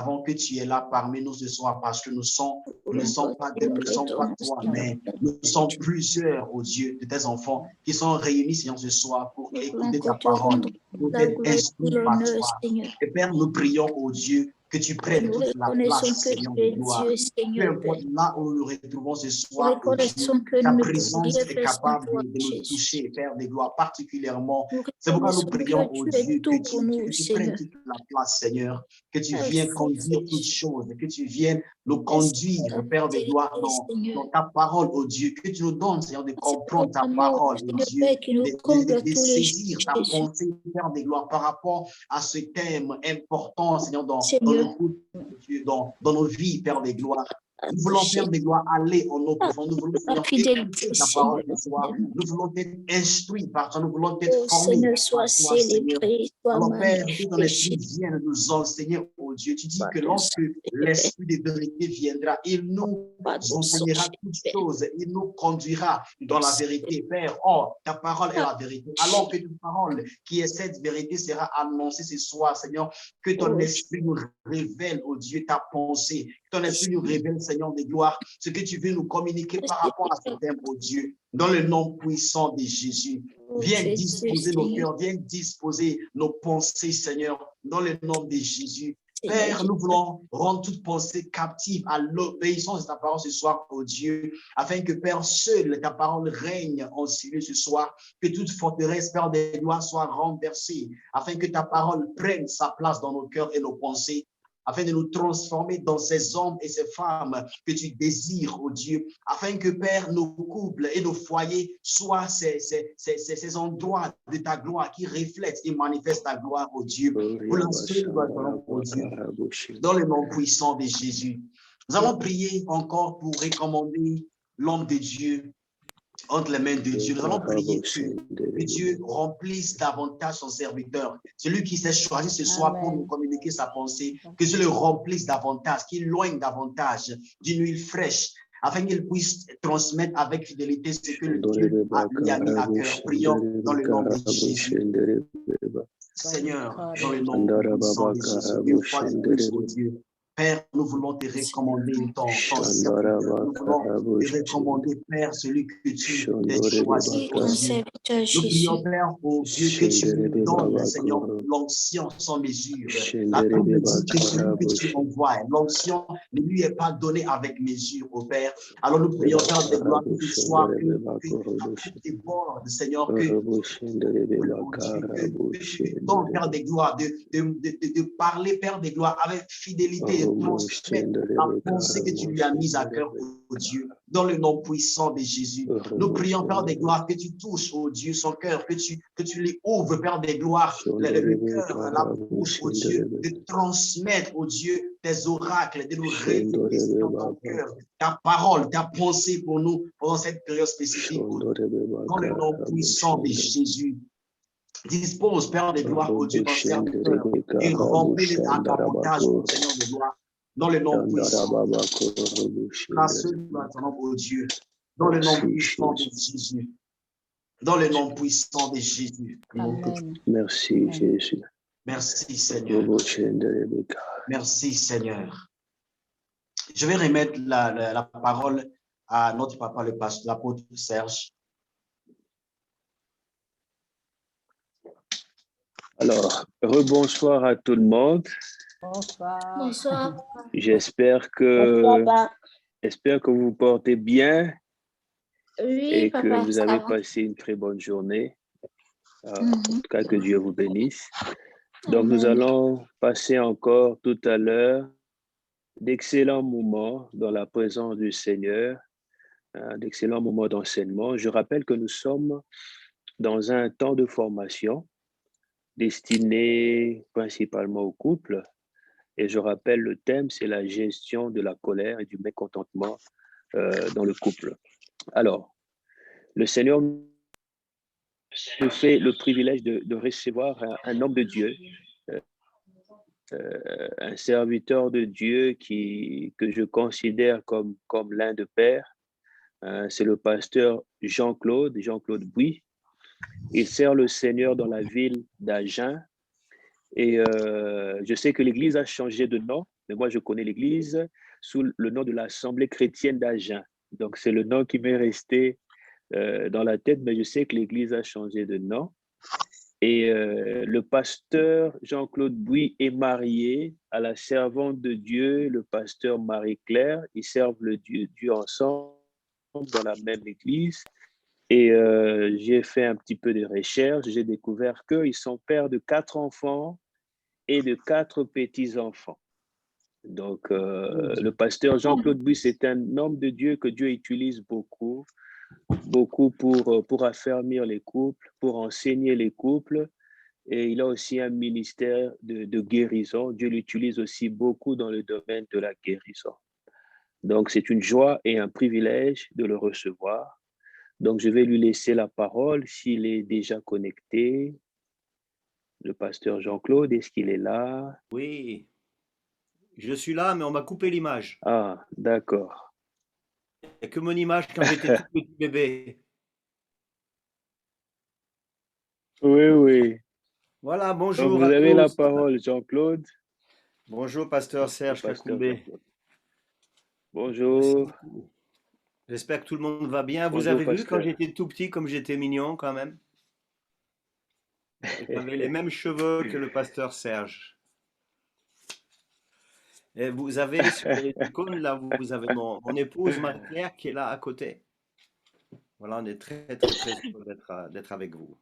savons que tu es là parmi nous ce soir parce que nous ne sommes pas toi, mais nous sommes plusieurs, oh Dieu, de tes enfants qui sont réunis, Seigneur, ce soir pour écouter ta parole, pour être instruits par toi. Et Père, nous prions, oh Dieu, que tu prennes toute la place, Seigneur de gloire. Peu importe là où nous nous retrouvons ce soir, oh Dieu, ta présence est capable de nous toucher, Père de gloire, particulièrement. C'est pourquoi nous prions, oh Dieu, que tu prennes toute la place, Seigneur, que tu viennes conduire toutes choses, que tu viennes nous conduire, Père de gloire, dans ta parole, oh Dieu, que tu nous donnes, Seigneur, de comprendre ta parole, oh Dieu, de saisir ta pensée, Père de gloire, par rapport à ce thème important, Seigneur, dans nos vies, Père de gloire. Nous voulons, Père de gloire, aller en eau profonde. Nous voulons, Seigneur, écouter ta parole ce soir. Nous voulons être instruits par toi. Nous voulons être formés par toi, Seigneur. Alors, Père, que ton esprit vienne nous enseigner, oh Dieu. Tu dis que lorsque l'esprit de vérité viendra, il nous enseignera toutes choses. Il nous conduira dans la vérité, Père. Oh, ta parole est la vérité. Alors que ta parole, qui est cette vérité, sera annoncée ce soir, Seigneur. Que ton esprit nous révèle, oh Dieu, ta pensée. Que ton esprit nous révèle, Seigneur de gloire, ce que tu veux nous communiquer par rapport à ce thème, oh Dieu, dans le nom puissant de Jésus. Viens disposer nos cœurs, viens disposer nos pensées, Seigneur, dans le nom de Jésus. Père, nous voulons rendre toute pensée captive à l'obéissance de ta parole ce soir, oh Dieu, afin que, Père, seule ta parole règne en ciel ce soir, que toute forteresse, Père de gloire, soit renversée, afin que ta parole prenne sa place dans nos cœurs et nos pensées, afin de nous transformer dans ces hommes et ces femmes que tu désires, oh Dieu, afin que, Père, nos couples et nos foyers soient ces endroits de ta gloire qui reflètent et manifestent ta gloire, oh Dieu, pour la seule gloire, oh Dieu, dans le nom puissant de Jésus. Nous allons prier encore pour recommander l'homme de Dieu entre les mains de Dieu. Nous allons prier que Dieu remplisse davantage son serviteur. Celui qui s'est choisi ce soir pour nous communiquer sa pensée, que Dieu le remplisse davantage, qu'il éloigne davantage d'une huile fraîche, afin qu'il puisse transmettre avec fidélité ce que le Dieu lui a mis à cœur. Prions dans le nom de Jésus. Seigneur, dans le nom puissant de Jésus, une fois de plus, oh Dieu, Père, nous voulons te recommander ton serviteur. Nous voulons te recommander, Père, celui que tu as choisi, oh Dieu. Nous prions, Père, oh Dieu, que tu lui donnes, Seigneur, l'onction sans mesure. La Bible dit que celui que tu envoies, l'onction ne lui est pas donnée avec mesure, oh Père. Alors nous prions, Père de gloire, que ce soit que déborde, Seigneur, que tu donnes, Père de gloire, de parler, Père de gloire, avec fidélité, et transmettre la pensée que tu lui as mise à cœur, oh Dieu, dans le nom puissant de Jésus. Nous prions, Père de gloire, que tu touches, oh Dieu, son cœur, que tu lui ouvres, Père de gloire, le cœur, la bouche, oh Dieu, de transmettre, oh Dieu, tes oracles, de nous révéler dans ton cœur, ta parole, ta pensée pour nous, pendant cette période spécifique, oh Dieu, dans le nom puissant de Jésus. Dispose, Père de gloire, oh Dieu, ton serviteur, et remplis-le davantage, oh Seigneur de gloire, dans le nom puissant. Grâce à ton nom, oh Dieu, dans le nom puissant de Jésus. Dans le nom puissant de Jésus. Amen. Merci, Jésus. Merci, Seigneur. Merci, Seigneur. Je vais remettre la parole à notre papa, le pasteur, l'apôtre Serge. Alors, rebonsoir à tout le monde. Bonsoir. Bonsoir. J'espère que vous vous portez bien et Papa, que vous avez passé une très bonne journée. En tout cas, que Dieu vous bénisse. Donc, nous allons passer encore tout à l'heure d'excellents moments dans la présence du Seigneur, d'excellents moments d'enseignement. Je rappelle que nous sommes dans un temps de formation destiné principalement aux couples. Et je rappelle, le thème, c'est la gestion de la colère et du mécontentement dans le couple. Alors, le Seigneur nous fait le privilège de recevoir un homme de Dieu, un serviteur de Dieu que je considère comme l'un de père. C'est le pasteur Jean-Claude Bouy. Il sert le Seigneur dans la ville d'Agen. Et je sais que l'Église a changé de nom. mais moi, je connais l'Église sous le nom de l'Assemblée chrétienne d'Agen. Donc, c'est le nom qui m'est resté dans la tête, mais je sais que l'Église a changé de nom. Et le pasteur Jean-Claude Bouy est marié à la servante de Dieu, le pasteur Marie-Claire. Ils servent le Dieu ensemble dans la même église. Et j'ai fait un petit peu de recherche. J'ai découvert qu'ils sont pères de 4 enfants et de 4 petits-enfants. Donc, le pasteur Jean-Claude Bouy, c'est un homme de Dieu que Dieu utilise beaucoup pour affermir les couples, pour enseigner les couples. Et il a aussi un ministère de guérison. Dieu l'utilise aussi beaucoup dans le domaine de la guérison. Donc, c'est une joie et un privilège de le recevoir. Donc, je vais lui laisser la parole s'il est déjà connecté. Le pasteur Jean-Claude, est-ce qu'il est là? Oui, je suis là, mais on m'a coupé l'image. Ah, d'accord. Il n'y a que mon image quand j'étais tout petit bébé. Oui, oui. Voilà, Donc, bonjour vous à avez la tous. parole, Jean-Claude. Bonjour, pasteur Serge Pasteur Kakoumbe. Jean-Claude. Merci Bonjour. beaucoup. J'espère que tout le monde va bien. Vous Bonjour, avez vu quand pasteur. j'étais tout petit, comme j'étais mignon quand même? J'avais les mêmes cheveux que le pasteur Serge. Et vous avez sur les icônes, là, vous avez mon épouse Marie-Claire qui est là à côté. Voilà, on est très, très, très heureux d'être avec vous.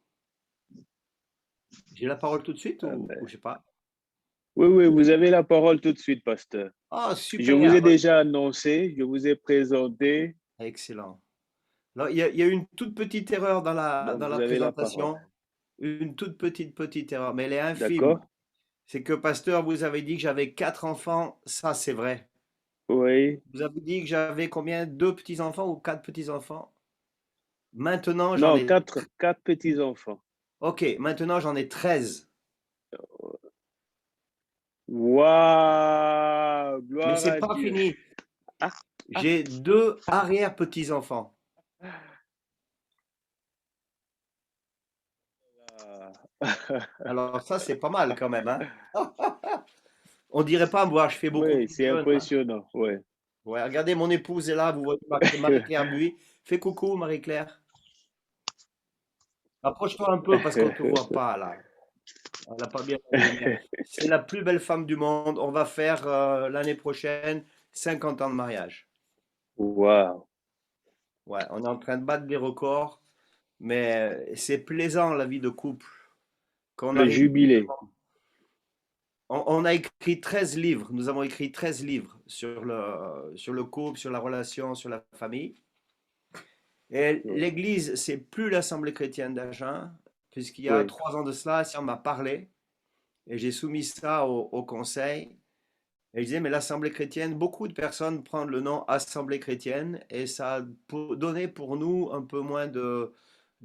J'ai la parole tout de suite ou je sais pas? Oui, oui, vous avez la parole tout de suite, pasteur. Ah, Je vous ai super! déjà annoncé, je vous ai présenté, Excellent. Alors, il y a une toute petite erreur dans donc vous la avez la parole. présentation. Une toute petite erreur, mais elle est infime. D'accord? C'est que, pasteur, vous avez dit que j'avais 4 enfants. Ça, c'est vrai. Oui. Vous avez dit que j'avais combien? 2 petits-enfants ou 4 petits-enfants? Maintenant, j'en Non, ai... quatre petits-enfants. Ok, maintenant, j'en ai 13. Waouh! Mais Gloire c'est à pas Dieu. fini. Ah, J'ai 2 arrière-petits-enfants. Alors ça, c'est pas mal quand même, hein? On dirait pas, moi, je fais beaucoup oui, plus c'est jeune, hein. impressionnant. Oui. Ouais, regardez, mon épouse est là, vous voyez marqué Marie-Claire Buis. Fais coucou, Marie-Claire. Approche-toi un peu parce qu'on ne te voit pas là. Elle n'a pas bien la lumière. C'est la plus belle femme du monde. On va faire l'année prochaine 50 ans de mariage. Waouh! Ouais, on est en train de battre des records, mais c'est plaisant la vie de couple. Quand on Le arrive, jubilé. on a écrit 13 livres. Nous avons écrit 13 livres sur le couple, sur la relation, sur la famille. Et l'Église, c'est plus l'Assemblée chrétienne d'Agen, puisqu'il y a Oui. 3 ans de cela, si on m'a parlé, et j'ai soumis ça au conseil. Et je disais, mais l'Assemblée chrétienne, beaucoup de personnes prennent le nom Assemblée chrétienne, et ça a donné pour nous un peu moins de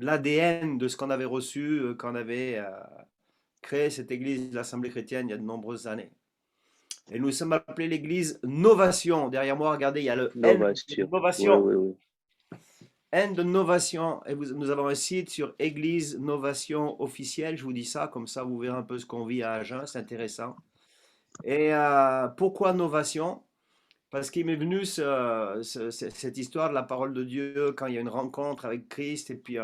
l'ADN de ce qu'on avait reçu quand on avait créé cette Église, l'Assemblée chrétienne, il y a de nombreuses années. Et nous sommes appelés l'Église Novation. Derrière moi, regardez, il y a le N de Novation. Oui, Novation. oui, oui. N de Novation, et nous avons un site sur Église Novation officielle, je vous dis ça, comme ça vous verrez un peu ce qu'on vit à Agen, c'est intéressant. Et pourquoi Novation? Parce qu'il m'est venu cette histoire de la parole de Dieu quand il y a une rencontre avec Christ, et puis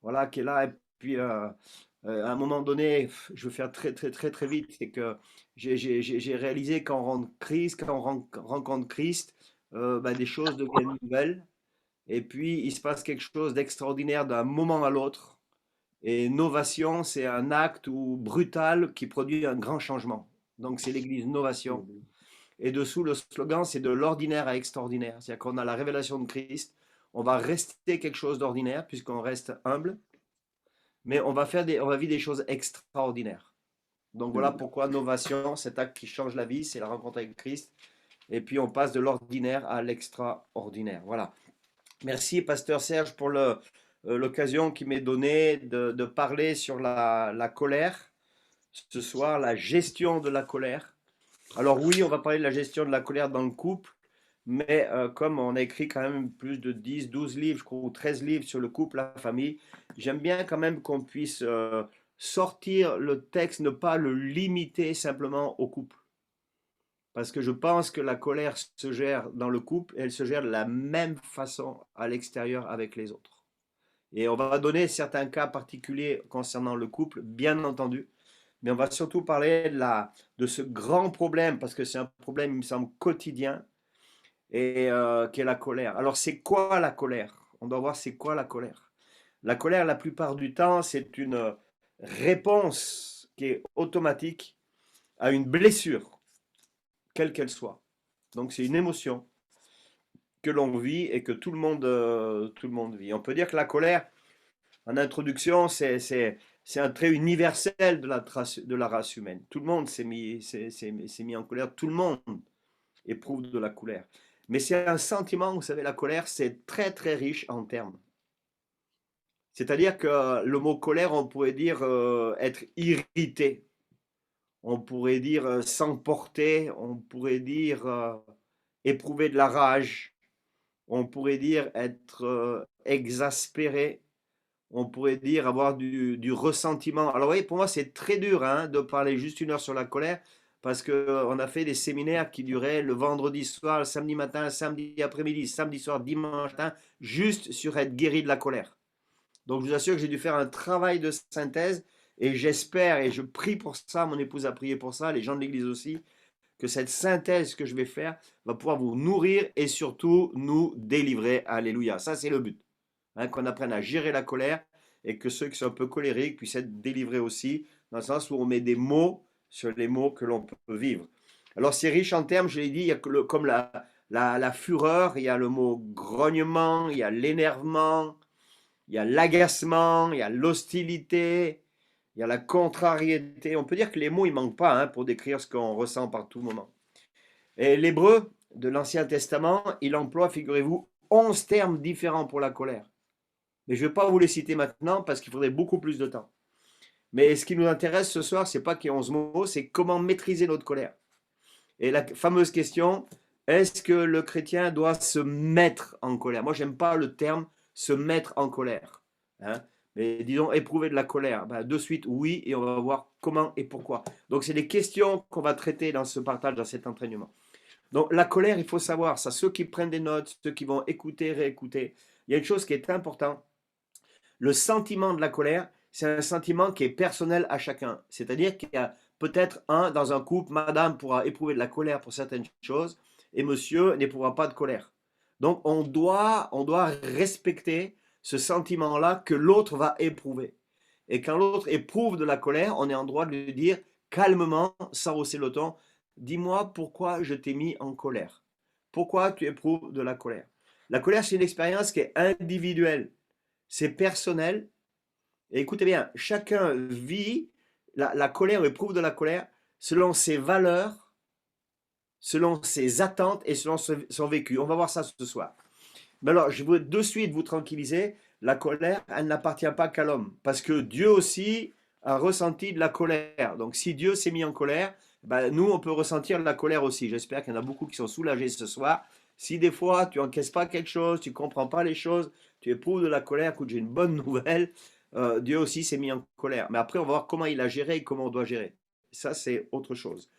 voilà, qui est là, et puis à un moment donné, je vais faire très très très très vite, c'est que j'ai réalisé quand on rencontre Christ, des choses deviennent nouvelles. Et puis, il se passe quelque chose d'extraordinaire d'un moment à l'autre. Et Novation, c'est un acte brutal qui produit un grand changement. Donc, c'est l'église Novation. Et dessous, le slogan, c'est de l'ordinaire à extraordinaire. C'est-à-dire qu'on a la révélation de Christ. On va rester quelque chose d'ordinaire, puisqu'on reste humble. Mais on va vivre des choses extraordinaires. Donc, voilà pourquoi Novation, cet acte qui change la vie, c'est la rencontre avec Christ. Et puis, on passe de l'ordinaire à l'extraordinaire. Voilà. Merci, pasteur Serge, pour l'occasion qui m'est donnée de parler sur la colère. Ce soir, la gestion de la colère. Alors oui, on va parler de la gestion de la colère dans le couple, mais comme on a écrit quand même plus de 10, 12 livres, je crois, ou 13 livres sur le couple, la famille, j'aime bien quand même qu'on puisse sortir le texte, ne pas le limiter simplement au couple. parce que je pense que la colère se gère dans le couple et elle se gère de la même façon à l'extérieur avec les autres. Et on va donner certains cas particuliers concernant le couple, bien entendu, mais on va surtout parler de ce grand problème, parce que c'est un problème, il me semble, quotidien, et qui est la colère. Alors, c'est quoi la colère? On doit voir c'est quoi la colère. La colère, la plupart du temps, c'est une réponse qui est automatique à une blessure, quelle qu'elle soit. Donc, c'est une émotion que l'on vit et que tout le monde vit. On peut dire que la colère, en introduction, c'est un trait universel de la race humaine. Tout le monde s'est mis en colère, tout le monde éprouve de la colère. Mais c'est un sentiment, vous savez, la colère, c'est très très riche en termes. C'est-à-dire que le mot colère, on pourrait dire être irrité, on pourrait dire s'emporter, on pourrait dire éprouver de la rage, on pourrait dire être exaspéré, on pourrait dire avoir du ressentiment. Alors, vous voyez, pour moi, c'est très dur hein, de parler juste une heure sur la colère parce qu'on a fait des séminaires qui duraient le vendredi soir, le samedi matin, le samedi après-midi, samedi soir, dimanche matin, juste sur être guéri de la colère. Donc, je vous assure que j'ai dû faire un travail de synthèse et j'espère et je prie pour ça, mon épouse a prié pour ça, les gens de l'église aussi, que cette synthèse que je vais faire va pouvoir vous nourrir et surtout nous délivrer. Alléluia. Ça, c'est le but. Hein, qu'on apprenne à gérer la colère et que ceux qui sont un peu colériques puissent être délivrés aussi, dans le sens où on met des mots sur les mots que l'on peut vivre. Alors c'est riche en termes, je l'ai dit, il y a comme la fureur, il y a le mot grognement, il y a l'énervement, il y a l'agacement, il y a l'hostilité, il y a la contrariété. On peut dire que les mots, ils ne manquent pas hein, pour décrire ce qu'on ressent par tout moment. Et l'hébreu de l'Ancien Testament, il emploie, figurez-vous, 11 termes différents pour la colère. Mais je ne vais pas vous les citer maintenant parce qu'il faudrait beaucoup plus de temps. Mais ce qui nous intéresse ce soir, ce n'est pas qu'il y ait 11 mots, c'est comment maîtriser notre colère. Et la fameuse question, est-ce que le chrétien doit se mettre en colère? Moi, je n'aime pas le terme se mettre en colère. Hein, mais disons éprouver de la colère. Ben, de suite, oui, et on va voir comment et pourquoi. Donc, c'est des questions qu'on va traiter dans ce partage, dans cet entraînement. Donc, la colère, il faut savoir, ça, ceux qui prennent des notes, ceux qui vont écouter, réécouter, il y a une chose qui est importante. Le sentiment de la colère, c'est un sentiment qui est personnel à chacun. C'est-à-dire qu'il y a peut-être dans un couple, madame pourra éprouver de la colère pour certaines choses et monsieur n'éprouvera pas de colère. Donc, on doit respecter ce sentiment-là que l'autre va éprouver. Et quand l'autre éprouve de la colère, on est en droit de lui dire calmement, sans hausser le ton, dis-moi pourquoi je t'ai mis en colère. Pourquoi tu éprouves de la colère? La colère, c'est une expérience qui est individuelle. C'est personnel. Et écoutez bien, chacun vit la colère ou éprouve de la colère selon ses valeurs, selon ses attentes et selon son vécu. On va voir ça ce soir. Mais alors, je veux de suite vous tranquilliser, la colère, elle n'appartient pas qu'à l'homme. Parce que Dieu aussi a ressenti de la colère. Donc, si Dieu s'est mis en colère, ben, nous, on peut ressentir de la colère aussi. J'espère qu'il y en a beaucoup qui sont soulagés ce soir. Si des fois, tu n'encaisses pas quelque chose, tu ne comprends pas les choses, tu éprouves de la colère, écoute, j'ai une bonne nouvelle, Dieu aussi s'est mis en colère. Mais après, on va voir comment il a géré et comment on doit gérer. Ça, c'est autre chose.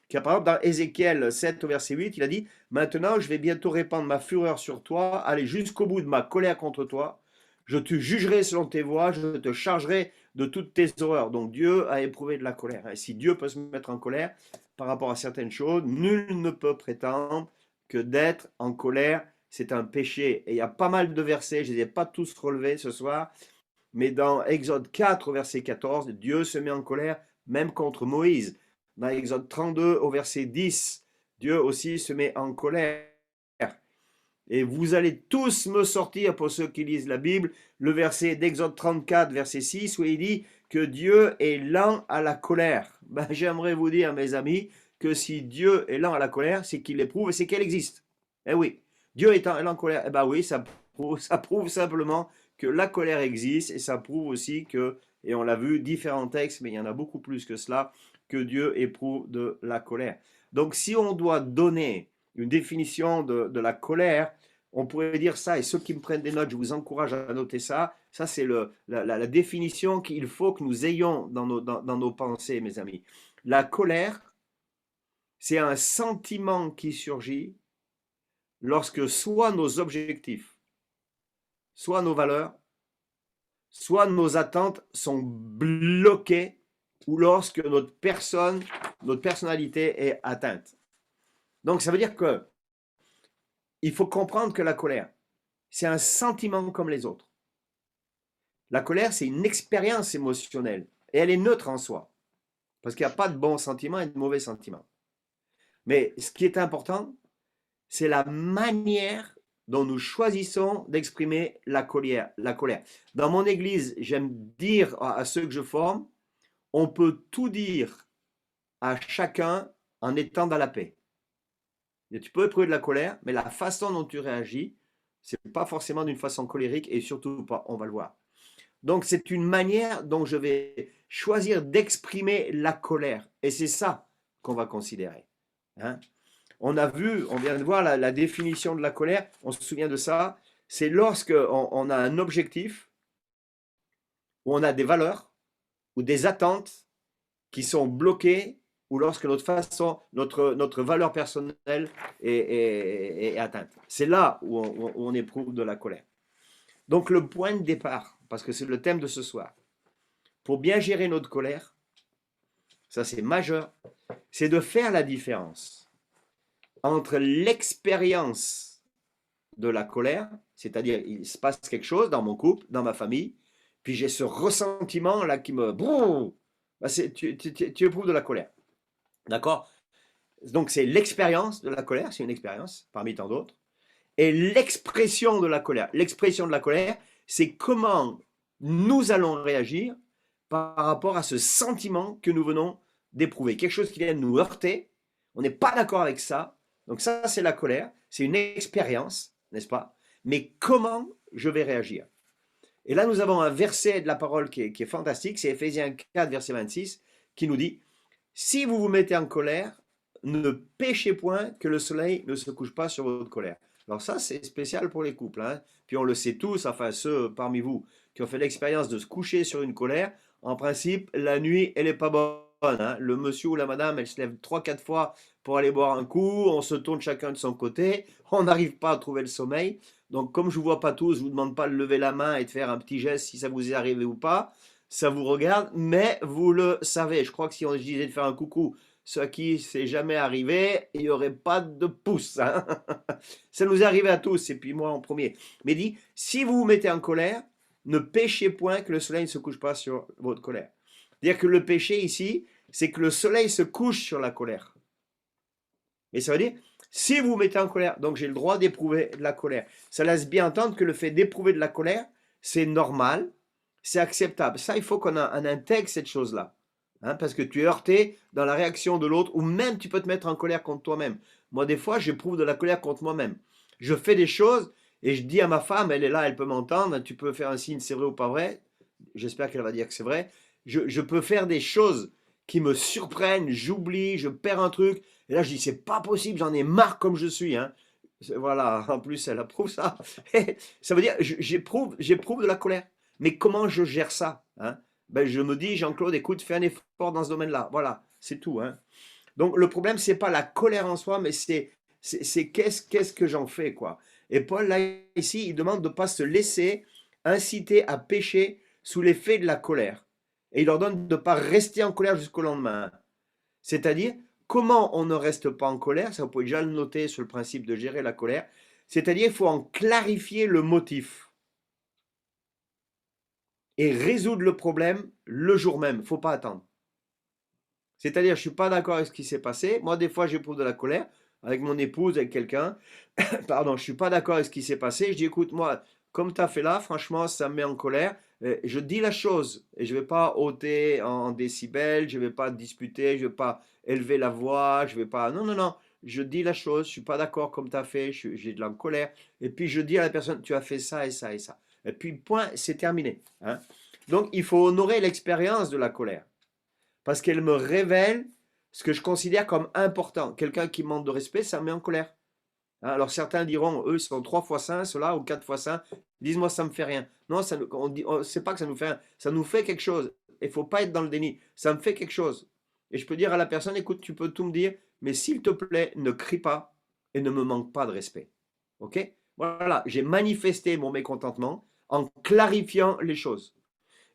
Car par exemple, dans Ézéchiel 7 au verset 8, il a dit « Maintenant, je vais bientôt répandre ma fureur sur toi, aller jusqu'au bout de ma colère contre toi. Je te jugerai selon tes voies, je te chargerai de toutes tes horreurs. » Donc Dieu a éprouvé de la colère. Et si Dieu peut se mettre en colère par rapport à certaines choses, nul ne peut prétendre que d'être en colère, c'est un péché. Et il y a pas mal de versets, je ne les ai pas tous relevés ce soir, mais dans Exode 4 au verset 14, Dieu se met en colère même contre Moïse. Dans Exode 32 au verset 10, Dieu aussi se met en colère. Et vous allez tous me sortir, pour ceux qui lisent la Bible, le verset d'Exode 34, verset 6, où il dit que Dieu est lent à la colère. Ben, j'aimerais vous dire, mes amis, que si Dieu est lent à la colère, c'est qu'il l'éprouve et c'est qu'elle existe. Eh oui, Dieu est lent en colère. Eh ben oui, ça prouve simplement que la colère existe et ça prouve aussi que, et on l'a vu, différents textes, mais il y en a beaucoup plus que cela, que Dieu éprouve de la colère. Donc si on doit donner une définition de la colère, on pourrait dire ça, et ceux qui me prennent des notes, je vous encourage à noter ça, ça c'est la définition qu'il faut que nous ayons dans nos pensées, mes amis. La colère, c'est un sentiment qui surgit lorsque soit nos objectifs, soit nos valeurs, soit nos attentes sont bloquées ou lorsque notre personnalité est atteinte. Donc, ça veut dire que il faut comprendre que la colère, c'est un sentiment comme les autres. La colère, c'est une expérience émotionnelle et elle est neutre en soi parce qu'il n'y a pas de bons sentiments et de mauvais sentiments. Mais ce qui est important, c'est la manière dont nous choisissons d'exprimer la colère. Dans mon église, j'aime dire à ceux que je forme, on peut tout dire à chacun en étant dans la paix. Et tu peux éprouver de la colère, mais la façon dont tu réagis, ce n'est pas forcément d'une façon colérique et surtout pas, on va le voir. Donc c'est une manière dont je vais choisir d'exprimer la colère. Et c'est ça qu'on va considérer. Hein? On vient de voir la définition de la colère, on se souvient de ça, c'est lorsque on a un objectif, où on a des valeurs, ou des attentes qui sont bloquées, ou lorsque notre valeur personnelle est atteinte. C'est là où on éprouve de la colère. Donc le point de départ, parce que c'est le thème de ce soir, pour bien gérer notre colère, ça c'est majeur, c'est de faire la différence entre l'expérience de la colère, c'est-à-dire il se passe quelque chose dans mon couple, dans ma famille, puis j'ai ce ressentiment là qui me... Bah tu éprouves de la colère. D'accord? Donc c'est l'expérience de la colère, c'est une expérience parmi tant d'autres, et l'expression de la colère. L'expression de la colère, c'est comment nous allons réagir par rapport à ce sentiment que nous venons d'éprouver. Quelque chose qui vient de nous heurter, on n'est pas d'accord avec ça, donc ça, c'est la colère, c'est une expérience, n'est-ce pas? Mais comment je vais réagir? Et là, nous avons un verset de la parole qui est fantastique, c'est Éphésiens 4, verset 26, qui nous dit « Si vous vous mettez en colère, ne péchez point que le soleil ne se couche pas sur votre colère. » Alors ça, c'est spécial pour les couples. Hein? Puis on le sait tous, enfin ceux parmi vous qui ont fait l'expérience de se coucher sur une colère, en principe, la nuit, elle n'est pas bonne. Hein? Le monsieur ou la madame, elle se lève 3-4 fois pour aller boire un coup, on se tourne chacun de son côté, on n'arrive pas à trouver le sommeil. Donc comme je ne vous vois pas tous, je ne vous demande pas de lever la main et de faire un petit geste si ça vous est arrivé ou pas, ça vous regarde, mais vous le savez. Je crois que si on disait de faire un coucou, ce à qui c'est jamais arrivé, il n'y aurait pas de pouce. Hein. Ça nous est arrivé à tous, et puis moi en premier. Mais dit, si vous vous mettez en colère, ne péchez point que le soleil ne se couche pas sur votre colère. C'est-à-dire que le péché ici, c'est que le soleil se couche sur la colère. Et ça veut dire, si vous vous mettez en colère, donc j'ai le droit d'éprouver de la colère. Ça laisse bien entendre que le fait d'éprouver de la colère, c'est normal, c'est acceptable. Ça, il faut qu'on intègre cette chose-là. Hein, parce que tu es heurté dans la réaction de l'autre, ou même tu peux te mettre en colère contre toi-même. Moi, des fois, j'éprouve de la colère contre moi-même. Je fais des choses et je dis à ma femme, elle est là, elle peut m'entendre, tu peux faire un signe, c'est vrai ou pas vrai. J'espère qu'elle va dire que c'est vrai. Je peux faire des choses qui me surprennent, j'oublie, je perds un truc. Et là, je dis, c'est pas possible, j'en ai marre comme je suis. Hein. Voilà, en plus, elle approuve ça. Ça veut dire, j'éprouve de la colère. Mais comment je gère ça? Hein? Ben, je me dis, Jean-Claude, écoute, fais un effort dans ce domaine-là. Voilà, c'est tout. Hein? Donc, le problème, c'est pas la colère en soi, mais c'est qu'est-ce que j'en fais, quoi. Et Paul, là, ici, il demande de ne pas se laisser inciter à pécher sous l'effet de la colère. Et il leur donne de ne pas rester en colère jusqu'au lendemain. C'est-à-dire, comment on ne reste pas en colère? Ça, vous pouvez déjà le noter sur le principe de gérer la colère. C'est-à-dire, il faut en clarifier le motif. Et résoudre le problème le jour même. Il ne faut pas attendre. C'est-à-dire, je ne suis pas d'accord avec ce qui s'est passé. Moi, des fois, j'éprouve de la colère avec mon épouse, avec quelqu'un. Pardon, je ne suis pas d'accord avec ce qui s'est passé. Je dis, écoute, moi, comme tu as fait là, franchement, ça me met en colère. Je dis la chose et je ne vais pas ôter en décibels, je ne vais pas disputer, je ne vais pas élever la voix, je ne vais pas... Non, non, non. Je dis la chose, je ne suis pas d'accord comme tu as fait, j'ai de la colère. Et puis, je dis à la personne, tu as fait ça et ça et ça. Et puis, point, c'est terminé. Hein. Donc, il faut honorer l'expérience de la colère. Parce qu'elle me révèle ce que je considère comme important. Quelqu'un qui manque de respect, ça me met en colère. Hein, alors certains diront, eux, ils sont 3 fois saints, ceux-là, ou 4 fois saints. Dis-moi, ça ne me fait rien. Non, c'est pas que ça nous fait rien. Ça nous fait quelque chose. Il ne faut pas être dans le déni. Ça me fait quelque chose. Et je peux dire à la personne, écoute, tu peux tout me dire, mais s'il te plaît, ne crie pas et ne me manque pas de respect. OK? Voilà, j'ai manifesté mon mécontentement en clarifiant les choses.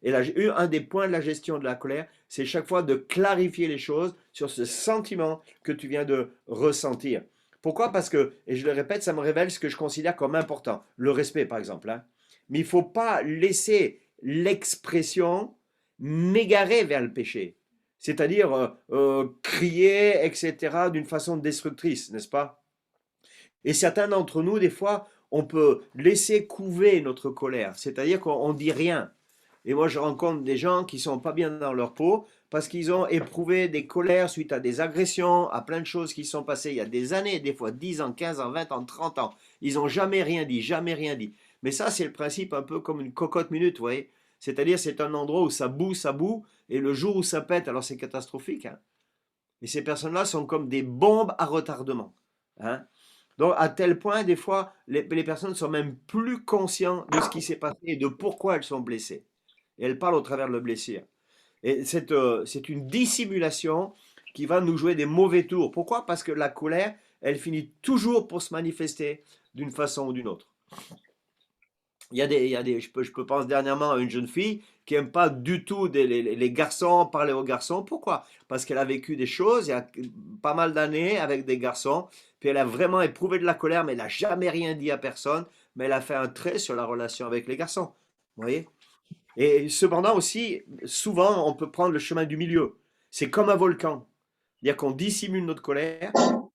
Et là, j'ai eu un des points de la gestion de la colère, c'est chaque fois de clarifier les choses sur ce sentiment que tu viens de ressentir. Pourquoi? Parce que, et je le répète, ça me révèle ce que je considère comme important, le respect par exemple. Hein. Mais il ne faut pas laisser l'expression m'égarer vers le péché, c'est-à-dire crier, etc., d'une façon destructrice, n'est-ce pas? Et certains d'entre nous, des fois, on peut laisser couver notre colère, c'est-à-dire qu'on ne dit rien. Et moi, je rencontre des gens qui sont pas bien dans leur peau parce qu'ils ont éprouvé des colères suite à des agressions, à plein de choses qui sont passées il y a des années, des fois 10 ans, 15 ans, 20 ans, 30 ans. Ils n'ont jamais rien dit, jamais rien dit. Mais ça, c'est le principe un peu comme une cocotte minute, vous voyez. C'est-à-dire, c'est un endroit où ça boue, et le jour où ça pète, alors c'est catastrophique. Hein. Et ces personnes-là sont comme des bombes à retardement. Hein. Donc, à tel point, des fois, les personnes sont même plus conscientes de ce qui s'est passé et de pourquoi elles sont blessées. Et elle parle au travers de le blessure. Et c'est une dissimulation qui va nous jouer des mauvais tours. Pourquoi? Parce que la colère, elle finit toujours pour se manifester d'une façon ou d'une autre. Je pense dernièrement à une jeune fille qui n'aime pas du tout les garçons, parler aux garçons. Pourquoi? Parce qu'elle a vécu des choses il y a pas mal d'années avec des garçons, puis elle a vraiment éprouvé de la colère, mais elle n'a jamais rien dit à personne, mais elle a fait un trait sur la relation avec les garçons. Vous voyez? Et cependant aussi, souvent, on peut prendre le chemin du milieu. C'est comme un volcan. C'est-à-dire qu'on dissimule notre colère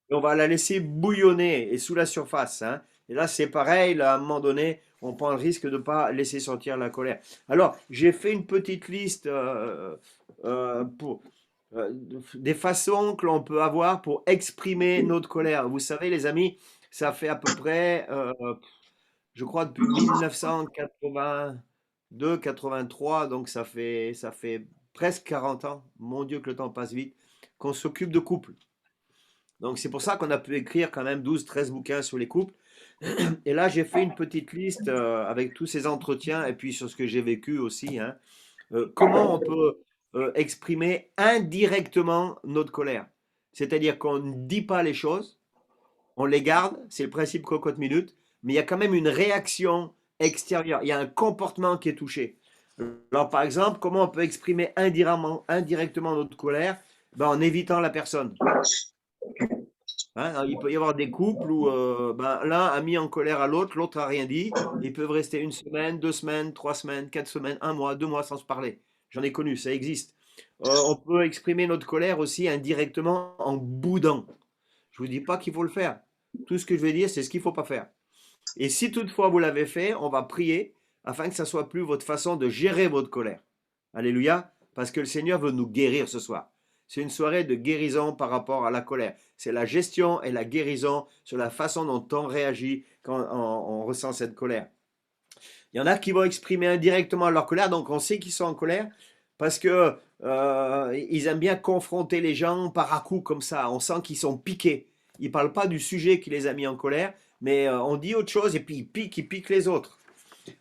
et on va la laisser bouillonner et sous la surface. Hein. Et là, c'est pareil, là, à un moment donné, on prend le risque de ne pas laisser sortir la colère. Alors, j'ai fait une petite liste pour des façons que l'on peut avoir pour exprimer notre colère. Vous savez, les amis, ça fait à peu près, je crois, depuis 1982, 83, donc ça fait presque 40 ans, mon Dieu que le temps passe vite, qu'on s'occupe de couples. Donc c'est pour ça qu'on a pu écrire quand même 12, 13 bouquins sur les couples. Et là, j'ai fait une petite liste avec tous ces entretiens et puis sur ce que j'ai vécu aussi. Hein. Comment on peut exprimer indirectement notre colère? C'est-à-dire qu'on ne dit pas les choses, on les garde, c'est le principe cocotte minute, mais il y a quand même une réaction extérieure, il y a un comportement qui est touché. Alors par exemple, comment on peut exprimer indirectement notre colère? Ben, en évitant la personne. Hein, il peut y avoir des couples où ben, l'un a mis en colère à l'autre, l'autre n'a rien dit. Ils peuvent rester une semaine, 2 semaines, 3 semaines, 4 semaines, un mois, 2 mois sans se parler. J'en ai connu, ça existe. On peut exprimer notre colère aussi indirectement en boudant. Je ne vous dis pas qu'il faut le faire. Tout ce que je vais dire, c'est ce qu'il ne faut pas faire. Et si toutefois vous l'avez fait, on va prier afin que ça ne soit plus votre façon de gérer votre colère. Alléluia, parce que le Seigneur veut nous guérir ce soir. C'est une soirée de guérison par rapport à la colère. C'est la gestion et la guérison sur la façon dont on réagit quand on ressent cette colère. Il y en a qui vont exprimer indirectement leur colère, donc on sait qu'ils sont en colère parce que ils aiment bien confronter les gens par à-coups comme ça. On sent qu'ils sont piqués. Ils ne parlent pas du sujet qui les a mis en colère, mais on dit autre chose et puis ils piquent les autres.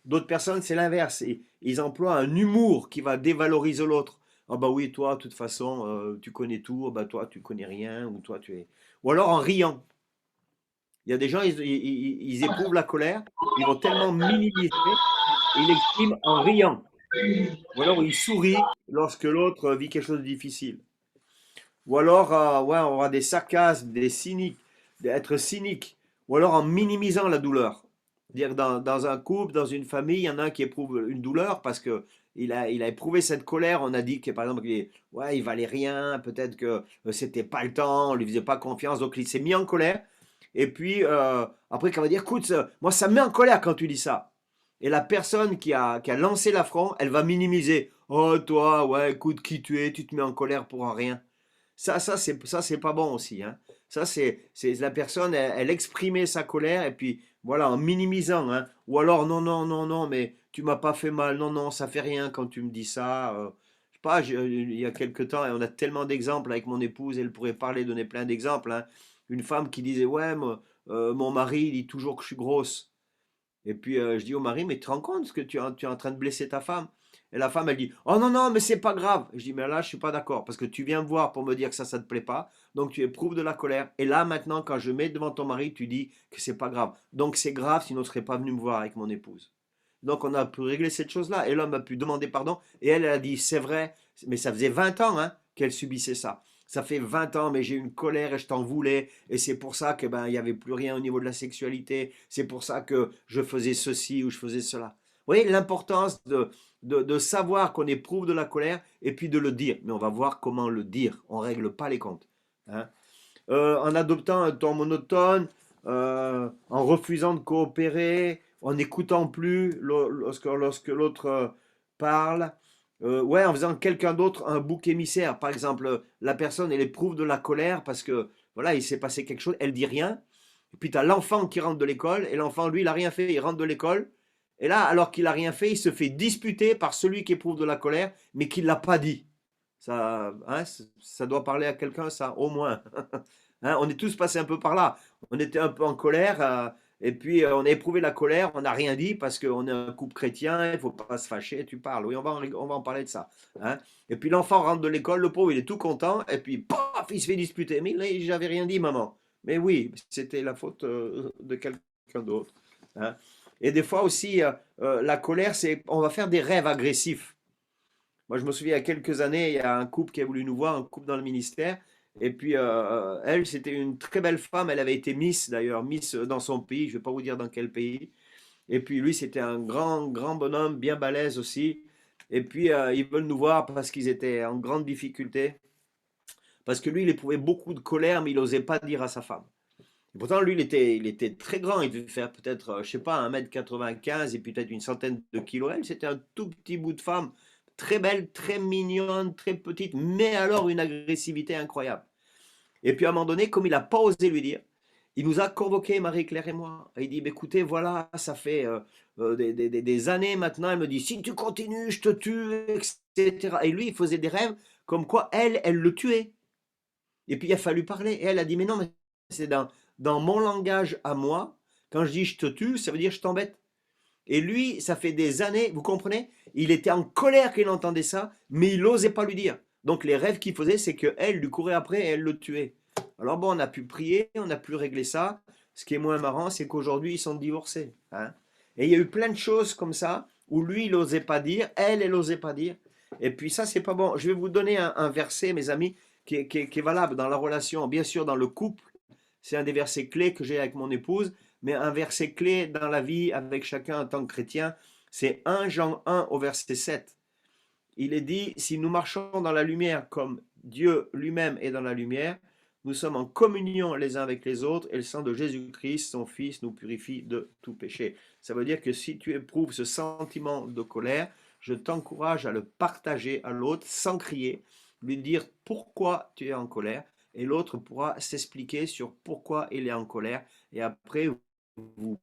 D'autres personnes, c'est l'inverse. Ils emploient un humour qui va dévaloriser l'autre. Ah bah oui, toi, de toute façon, tu connais tout. Ah bah toi, tu connais rien. Ou toi, tu es. Ou alors en riant. Il y a des gens, ils éprouvent la colère, ils vont tellement minimiser, ils l'expriment en riant. Ou alors ils sourient lorsque l'autre vit quelque chose de difficile. Ou alors, ouais, on aura des sarcasmes, des cyniques, d'être cynique. Ou alors en minimisant la douleur. Dire dans un couple, dans une famille, il y en a un qui éprouve une douleur parce que il a éprouvé cette colère. On a dit que par exemple, ouais, il valait rien, peut-être que c'était pas le temps, on lui faisait pas confiance, donc il s'est mis en colère. Et puis après, quand on va dire, écoute, moi ça me met en colère quand tu dis ça. Et la personne qui a lancé l'affront, elle va minimiser. Oh toi, ouais, écoute, qui tu es, tu te mets en colère pour un rien. Ça c'est pas bon aussi. Hein. Ça, c'est la personne, elle exprimait sa colère et puis voilà, en minimisant. Hein. Ou alors, non, non, non, non, mais tu m'as pas fait mal. Non, non, ça fait rien quand tu me dis ça. Je sais pas, il y a quelque temps, et on a tellement d'exemples avec mon épouse, elle pourrait parler, donner plein d'exemples. Hein. Une femme qui disait, ouais, mon mari, il dit toujours que je suis grosse. Et puis je dis au mari, mais tu te rends compte que tu es en train de blesser ta femme? Et la femme, elle dit, oh non, non, mais c'est pas grave. Je dis, mais là, je suis pas d'accord, parce que tu viens me voir pour me dire que ça te plaît pas, donc tu éprouves de la colère. Et là, maintenant, quand je mets devant ton mari, tu dis que c'est pas grave. Donc c'est grave, sinon tu serais pas venu me voir avec mon épouse. Donc on a pu régler cette chose-là, et l'homme a pu demander pardon, et elle a dit, c'est vrai, mais ça faisait 20 ans hein, qu'elle subissait ça. Ça fait 20 ans, mais j'ai une colère et je t'en voulais, et c'est pour ça que il y avait plus rien au niveau de la sexualité, c'est pour ça que je faisais ceci ou je faisais cela. Vous voyez l'importance de savoir qu'on éprouve de la colère, et puis de le dire. Mais on va voir comment le dire, on ne règle pas les comptes. Hein. En adoptant un ton monotone, en refusant de coopérer, en n'écoutant plus lorsque l'autre parle, ouais, en faisant quelqu'un d'autre un bouc émissaire. Par exemple, la personne, elle éprouve de la colère parce que, voilà, il s'est passé quelque chose, elle dit rien. Et puis tu as l'enfant qui rentre de l'école, et l'enfant, lui, il n'a rien fait, il rentre de l'école. Et là, alors qu'il n'a rien fait, il se fait disputer par celui qui éprouve de la colère, mais qui ne l'a pas dit. Ça, hein, ça doit parler à quelqu'un, ça, au moins. Hein, on est tous passés un peu par là. On était un peu en colère, et puis on a éprouvé la colère, on n'a rien dit parce qu'on est un couple chrétien, il ne faut pas se fâcher, tu parles. Oui, on va en parler de ça. Hein. Et puis l'enfant rentre de l'école, le pauvre, il est tout content, et puis paf, il se fait disputer. Mais là, j'avais rien dit, maman. Mais oui, c'était la faute de quelqu'un d'autre. Hein. Et des fois aussi, la colère, c'est on va faire des rêves agressifs. Moi, je me souviens, il y a quelques années, il y a un couple qui a voulu nous voir, un couple dans le ministère. Et puis, elle, c'était une très belle femme. Elle avait été Miss, d'ailleurs, Miss dans son pays. Je ne vais pas vous dire dans quel pays. Et puis, lui, c'était un grand, grand bonhomme, bien balèze aussi. Et puis, ils veulent nous voir parce qu'ils étaient en grande difficulté. Parce que lui, il éprouvait beaucoup de colère, mais il n'osait pas dire à sa femme. Et pourtant, lui, il était très grand. Il devait faire peut-être, je sais pas, 1,95 m et peut-être une centaine de kilos. Elle, c'était un tout petit bout de femme. Très belle, très mignonne, très petite, mais alors une agressivité incroyable. Et puis à un moment donné, comme il n'a pas osé lui dire, il nous a convoqués, Marie-Claire et moi. Et il dit, écoutez, voilà, ça fait des années maintenant. Elle me dit, si tu continues, je te tue, etc. Et lui, il faisait des rêves comme quoi elle le tuait. Et puis il a fallu parler. Et elle a dit, mais non, mais c'est dans mon langage à moi. Quand je dis je te tue, ça veut dire je t'embête. Et lui, ça fait des années, vous comprenez? Il était en colère qu'il entendait ça, mais il n'osait pas lui dire. Donc les rêves qu'il faisait, c'est qu'elle lui courait après et elle le tuait. Alors bon, on a pu prier, on a pu régler ça. Ce qui est moins marrant, c'est qu'aujourd'hui, ils sont divorcés. Hein. Et il y a eu plein de choses comme ça, où lui, il n'osait pas dire, elle n'osait pas dire. Et puis ça, c'est pas bon. Je vais vous donner un verset, mes amis, qui est valable dans la relation, bien sûr dans le couple. C'est un des versets clés que j'ai avec mon épouse, mais un verset clé dans la vie avec chacun en tant que chrétien, c'est 1 Jean 1 au verset 7. Il est dit, si nous marchons dans la lumière comme Dieu lui-même est dans la lumière, nous sommes en communion les uns avec les autres et le sang de Jésus-Christ, son Fils, nous purifie de tout péché. Ça veut dire que si tu éprouves ce sentiment de colère, je t'encourage à le partager à l'autre sans crier, lui dire pourquoi tu es en colère, et l'autre pourra s'expliquer sur pourquoi il est en colère, et après vous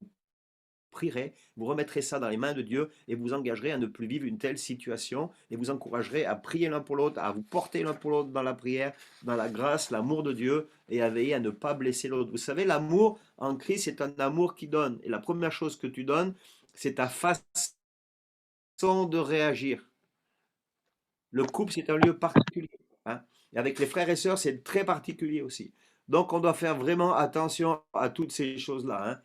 prierez, vous remettrez ça dans les mains de Dieu et vous engagerez à ne plus vivre une telle situation et vous encouragerez à prier l'un pour l'autre, à vous porter l'un pour l'autre dans la prière, dans la grâce, l'amour de Dieu et à veiller à ne pas blesser l'autre. Vous savez, l'amour en Christ, c'est un amour qui donne. Et la première chose que tu donnes, c'est ta façon de réagir. Le couple, c'est un lieu particulier. Hein. Et avec les frères et sœurs, c'est très particulier aussi. Donc, on doit faire vraiment attention à toutes ces choses-là. Hein.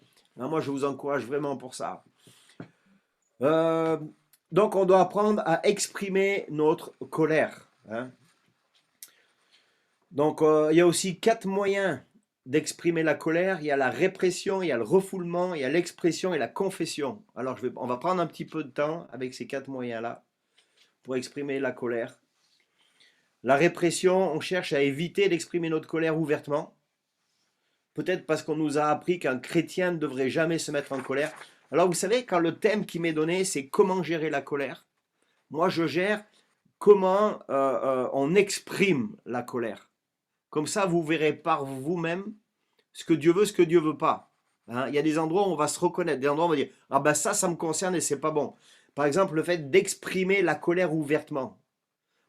Moi, je vous encourage vraiment pour ça. Donc, on doit apprendre à exprimer notre colère. Hein. Donc, il y a aussi 4 moyens d'exprimer la colère. Il y a la répression, il y a le refoulement, il y a l'expression et la confession. Alors, on va prendre un petit peu de temps avec ces 4 moyens-là pour exprimer la colère. La répression, on cherche à éviter d'exprimer notre colère ouvertement. Peut-être parce qu'on nous a appris qu'un chrétien ne devrait jamais se mettre en colère. Alors vous savez, quand le thème qui m'est donné, c'est comment gérer la colère, moi je gère comment on exprime la colère. Comme ça, vous verrez par vous-même ce que Dieu veut, ce que Dieu ne veut pas. Hein, il y a des endroits où on va se reconnaître, des endroits où on va dire « Ah ben ça me concerne et c'est pas bon ». Par exemple, le fait d'exprimer la colère ouvertement.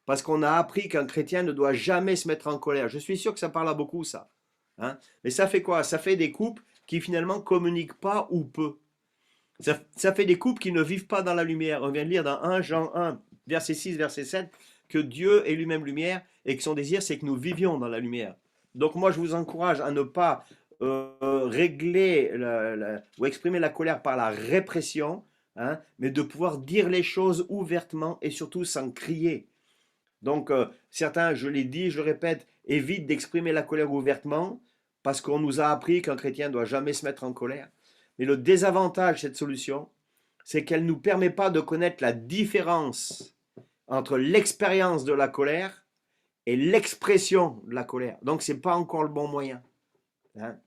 Parce qu'on a appris qu'un chrétien ne doit jamais se mettre en colère. Je suis sûr que ça parle à beaucoup, ça. Hein? Mais ça fait quoi? Ça fait des couples qui finalement communiquent pas ou peu. Ça fait des couples qui ne vivent pas dans la lumière. On vient de lire dans 1 Jean 1 verset 6, verset 7, que Dieu est lui-même lumière et que son désir, c'est que nous vivions dans la lumière. Donc moi, je vous encourage à ne pas régler ou exprimer la colère par la répression, hein, mais de pouvoir dire les choses ouvertement et surtout sans crier. Donc, certains, je l'ai dit, je le répète, évitent d'exprimer la colère ouvertement parce qu'on nous a appris qu'un chrétien ne doit jamais se mettre en colère. Mais le désavantage de cette solution, c'est qu'elle ne nous permet pas de connaître la différence entre l'expérience de la colère et l'expression de la colère. Donc, ce n'est pas encore le bon moyen. Hein.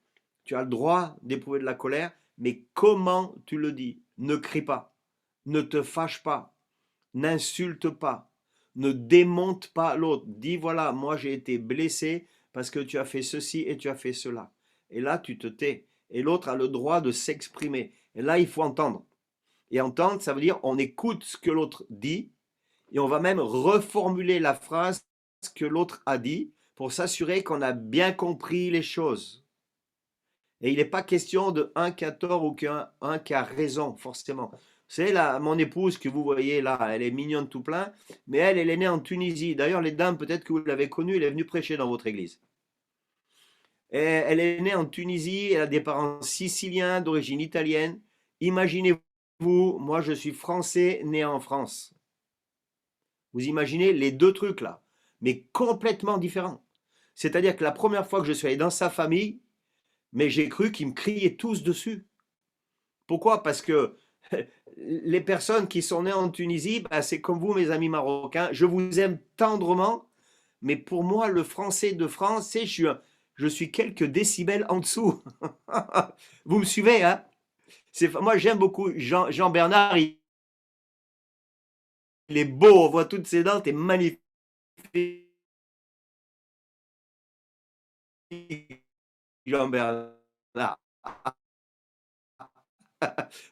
Tu as le droit d'éprouver de la colère, mais comment tu le dis? Ne crie pas, ne te fâche pas, n'insulte pas, ne démonte pas l'autre. Dis voilà, moi j'ai été blessé parce que tu as fait ceci et tu as fait cela. Et là, tu te tais. Et l'autre a le droit de s'exprimer. Et là, il faut entendre. Et entendre, ça veut dire on écoute ce que l'autre dit et on va même reformuler la phrase que l'autre a dit pour s'assurer qu'on a bien compris les choses. Et il n'est pas question de un qui a tort ou qu'un qui a raison, forcément. C'est mon épouse que vous voyez là, elle est mignonne tout plein, mais elle est née en Tunisie. D'ailleurs, les dames, peut-être que vous l'avez connue, elle est venue prêcher dans votre église. Et elle est née en Tunisie, elle a des parents siciliens d'origine italienne. Imaginez-vous, moi je suis français, né en France. Vous imaginez les deux trucs là, mais complètement différents. C'est-à-dire que la première fois que je suis allé dans sa famille, mais j'ai cru qu'ils me criaient tous dessus. Pourquoi? Parce que les personnes qui sont nées en Tunisie, bah, c'est comme vous, mes amis marocains, je vous aime tendrement, mais pour moi, le français de France, je suis quelques décibels en dessous. Vous me suivez, hein? Moi, j'aime beaucoup Jean Bernard, il est beau, on voit toutes ses dents, t'es magnifique. Jean Bernard.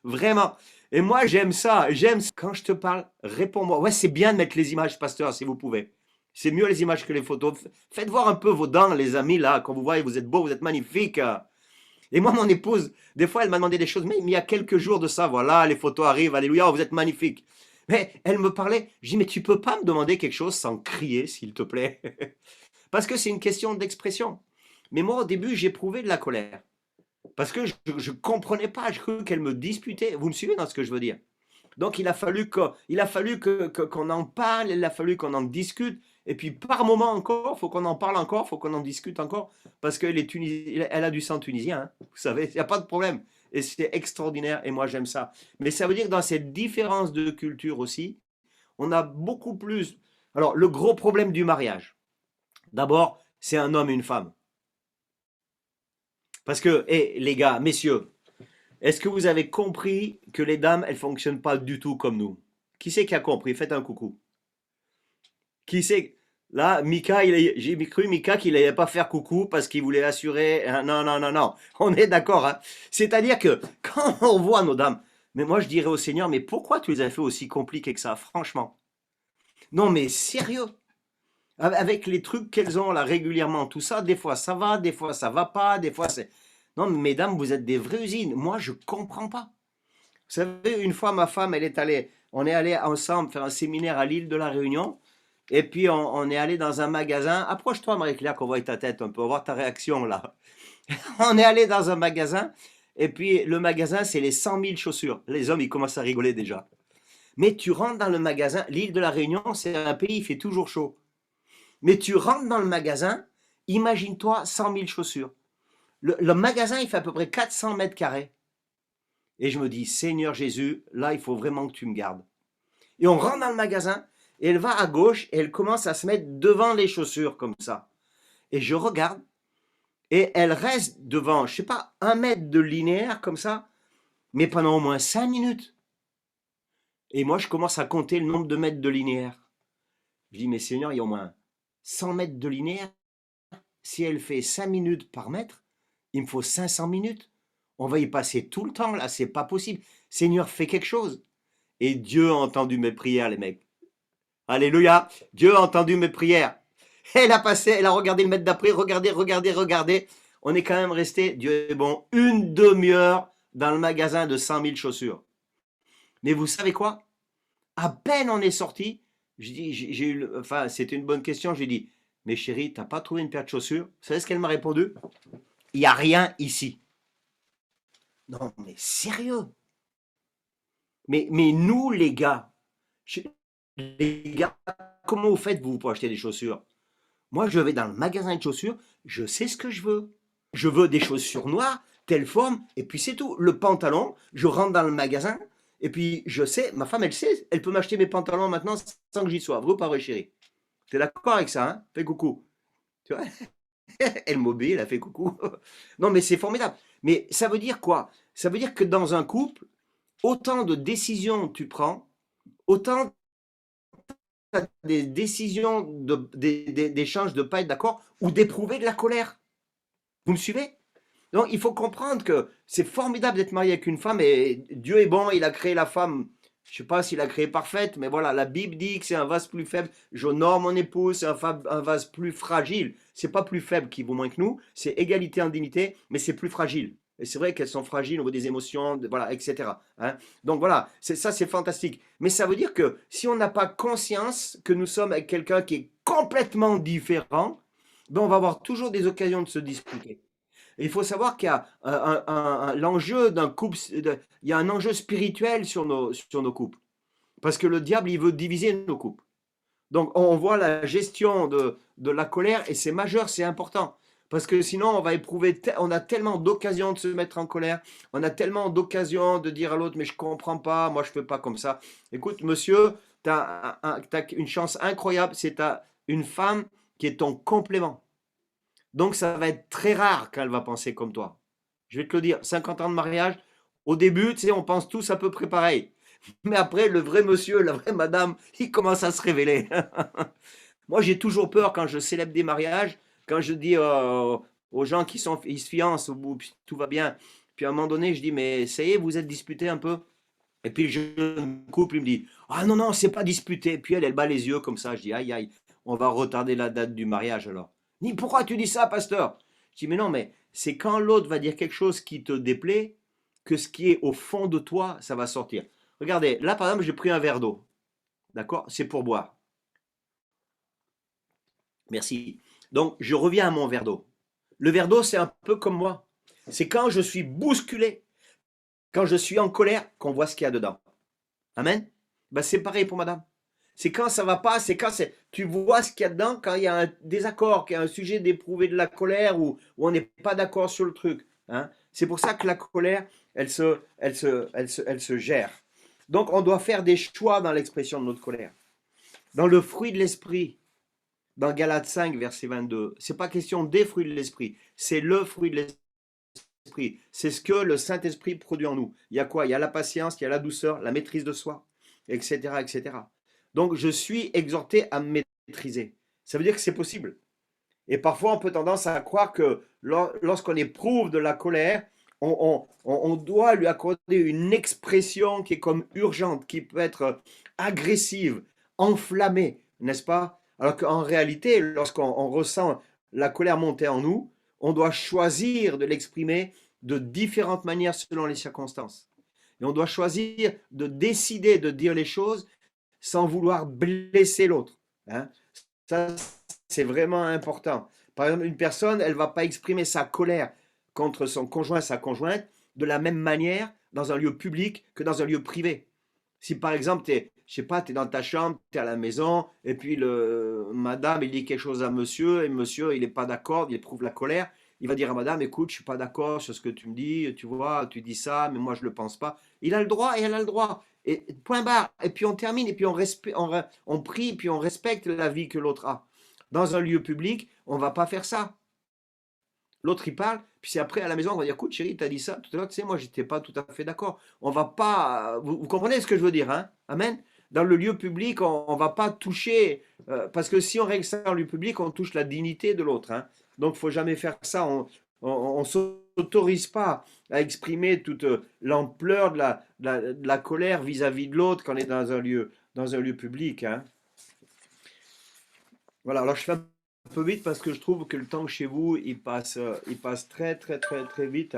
Vraiment. Et moi, j'aime ça. Quand je te parle, réponds-moi. Ouais, c'est bien de mettre les images, pasteur, si vous pouvez. C'est mieux les images que les photos. Faites voir un peu vos dents, les amis, là. Quand vous voyez, vous êtes beaux, vous êtes magnifiques. Et moi, mon épouse, des fois, elle m'a demandé des choses. Mais il y a quelques jours de ça, voilà, les photos arrivent. Alléluia, vous êtes magnifiques. Mais elle me parlait. Je dis, mais tu peux pas me demander quelque chose sans crier, s'il te plaît. Parce que c'est une question d'expression. Mais moi, au début, j'éprouvais de la colère. Parce que je ne comprenais pas, je croyais qu'elle me disputait. Vous me suivez dans ce que je veux dire? Donc, il a fallu qu'on en parle, il a fallu qu'on en discute. Et puis, par moment encore, il faut qu'on en parle encore, il faut qu'on en discute encore. Parce qu'elle elle a du sang tunisien, hein, vous savez, il n'y a pas de problème. Et c'est extraordinaire, et moi, j'aime ça. Mais ça veut dire que dans cette différence de culture aussi, on a beaucoup plus... Alors, le gros problème du mariage, d'abord, c'est un homme et une femme. Parce que, les gars, messieurs, est-ce que vous avez compris que les dames, elles ne fonctionnent pas du tout comme nous? Qui c'est qui a compris? Faites un coucou. Qui c'est? Là, Mika, j'ai cru, Mika, qu'il n'allait pas faire coucou parce qu'il voulait assurer. Non, non, non, non. On est d'accord. Hein? C'est-à-dire que quand on voit nos dames, mais moi je dirais au Seigneur, mais pourquoi tu les as fait aussi compliquées que ça, franchement? Non, mais sérieux? Avec les trucs qu'elles ont là régulièrement, tout ça, des fois ça va, des fois ça va pas, des fois c'est... Non, mais mesdames, vous êtes des vraies usines. Moi, je comprends pas. Vous savez, une fois, ma femme, on est allé ensemble faire un séminaire à l'île de la Réunion, et puis on est allé dans un magasin. Approche-toi, Marie-Claire, qu'on voit ta tête un peu, on va voir ta réaction là. On est allé dans un magasin, et puis le magasin, c'est les 100 000 chaussures. Les hommes, ils commencent à rigoler déjà. Mais tu rentres dans le magasin, l'île de la Réunion, c'est un pays, il fait toujours chaud. Mais tu rentres dans le magasin, imagine-toi 100 000 chaussures. Le magasin, il fait à peu près 400 mètres carrés. Et je me dis, Seigneur Jésus, là, il faut vraiment que tu me gardes. Et on rentre dans le magasin, et elle va à gauche, et elle commence à se mettre devant les chaussures, comme ça. Et je regarde, et elle reste devant, je ne sais pas, 1 mètre de linéaire, comme ça, mais pendant au moins 5 minutes. Et moi, je commence à compter le nombre de mètres de linéaire. Je dis, mais Seigneur, il y a au moins 100 mètres de linéaire. Si elle fait 5 minutes par mètre, il me faut 500 minutes. On va y passer tout le temps, là, c'est pas possible. Seigneur, fais quelque chose. Et Dieu a entendu mes prières, les mecs. Alléluia. Dieu a entendu mes prières. Elle a passé, elle a regardé le mètre d'après, regardez. On est quand même resté, Dieu est bon, 1 demi-heure dans le magasin de 100 000 chaussures. Mais vous savez quoi? À peine on est sorti, Je dis, j'ai eu, enfin, c'était une bonne question. J'ai dit, mais chérie, t'as pas trouvé une paire de chaussures? Vous savez ce qu'elle m'a répondu? Il n'y a rien ici. Non, mais sérieux? Mais nous, les gars, comment vous faites, vous, pour acheter des chaussures? Moi, je vais dans le magasin de chaussures, je sais ce que je veux. Je veux des chaussures noires, telle forme, et puis c'est tout. Le pantalon, je rentre dans le magasin, et puis je sais, ma femme, elle sait, elle peut m'acheter mes pantalons maintenant sans que j'y sois. Vrai ou pas vrai, chérie? T'es d'accord avec ça, hein? Fais coucou. Tu vois? Elle m'obéit, elle a fait coucou. Non, mais c'est formidable. Mais ça veut dire quoi? Ça veut dire que dans un couple, autant de décisions tu prends, autant tu as des décisions d'échange de ne pas être d'accord ou d'éprouver de la colère. Vous me suivez? Donc, il faut comprendre que c'est formidable d'être marié avec une femme et Dieu est bon, il a créé la femme. Je ne sais pas s'il a créé parfaite, mais voilà, la Bible dit que c'est un vase plus faible. J'honore mon épouse, c'est un vase plus fragile. C'est pas plus faible qui vaut moins que nous, c'est égalité en dignité, mais c'est plus fragile. Et c'est vrai qu'elles sont fragiles au niveau des émotions, voilà, etc. Hein. Donc voilà, ça c'est fantastique. Mais ça veut dire que si on n'a pas conscience que nous sommes avec quelqu'un qui est complètement différent, ben on va avoir toujours des occasions de se disputer. Et il faut savoir qu'il y a l'enjeu d'un couple, il y a un enjeu spirituel sur nos couples. Parce que le diable, il veut diviser nos couples. Donc, on voit la gestion de la colère et c'est majeur, c'est important. Parce que sinon, on va éprouver, on a tellement d'occasions de se mettre en colère, on a tellement d'occasions de dire à l'autre, mais je ne comprends pas, moi je ne fais pas comme ça. Écoute, monsieur, tu as une chance incroyable, c'est tu as une femme qui est ton complément. Donc, ça va être très rare qu'elle va penser comme toi. Je vais te le dire, 50 ans de mariage, au début, tu sais, on pense tous à peu près pareil. Mais après, le vrai monsieur, la vraie madame, il commence à se révéler. Moi, j'ai toujours peur quand je célèbre des mariages, quand je dis aux gens ils se fiancent, tout va bien. Puis à un moment donné, je dis, mais ça y est, vous êtes disputés un peu? Et puis le jeune couple, il me dit, ah non, non, c'est pas disputé. Puis elle bat les yeux comme ça. Je dis, aïe, aïe, on va retarder la date du mariage alors. Ni pourquoi tu dis ça, pasteur? Je dis, mais non, mais c'est quand l'autre va dire quelque chose qui te déplaît que ce qui est au fond de toi, ça va sortir. Regardez, là par exemple, j'ai pris un verre d'eau. D'accord? C'est pour boire. Merci. Donc, je reviens à mon verre d'eau. Le verre d'eau, c'est un peu comme moi. C'est quand je suis bousculé, quand je suis en colère, qu'on voit ce qu'il y a dedans. Amen. Ben, c'est pareil pour madame. C'est quand ça va pas, c'est quand tu vois ce qu'il y a dedans, quand il y a un désaccord, qu'il y a un sujet d'éprouver de la colère ou on n'est pas d'accord sur le truc. Hein. C'est pour ça que la colère, elle se gère. Donc, on doit faire des choix dans l'expression de notre colère. Dans le fruit de l'esprit, dans Galates 5, verset 22, c'est pas question des fruits de l'esprit, c'est le fruit de l'esprit. C'est ce que le Saint-Esprit produit en nous. Il y a quoi? Il y a la patience, il y a la douceur, la maîtrise de soi, etc., etc. Donc, je suis exhorté à me maîtriser. Ça veut dire que c'est possible. Et parfois, on peut tendance à croire que lorsqu'on éprouve de la colère, on doit lui accorder une expression qui est comme urgente, qui peut être agressive, enflammée, n'est-ce pas? Alors qu'en réalité, lorsqu'on ressent la colère monter en nous, on doit choisir de l'exprimer de différentes manières selon les circonstances. Et on doit choisir de décider de dire les choses sans vouloir blesser l'autre. Hein? Ça, c'est vraiment important. Par exemple, une personne, elle ne va pas exprimer sa colère contre son conjoint, sa conjointe, de la même manière dans un lieu public que dans un lieu privé. Si par exemple, tu es, je sais pas, tu es dans ta chambre, tu es à la maison, et puis madame, il dit quelque chose à monsieur, et monsieur, il n'est pas d'accord, il éprouve la colère, il va dire à madame, écoute, je ne suis pas d'accord sur ce que tu me dis, tu vois, tu dis ça, mais moi, je ne le pense pas. Il a le droit et elle a le droit. Et point barre. Et puis on termine, et puis on prie, puis on respecte la vie que l'autre a. Dans un lieu public, on ne va pas faire ça. L'autre, il parle, puis c'est après à la maison, on va dire, écoute, chérie, tu as dit ça tout à l'heure, tu sais, moi, je n'étais pas tout à fait d'accord. On va pas. Vous comprenez ce que je veux dire, hein? Amen? Dans le lieu public, on ne va pas toucher, parce que si on règle ça dans le lieu public, on touche la dignité de l'autre. Hein? Donc, il ne faut jamais faire ça. On ne s'autorise pas à exprimer toute l'ampleur de la colère vis-à-vis de l'autre quand on est dans un lieu public. Hein? Voilà, alors je fais un peu vite parce que je trouve que le temps chez vous, il passe très, très, très, très vite.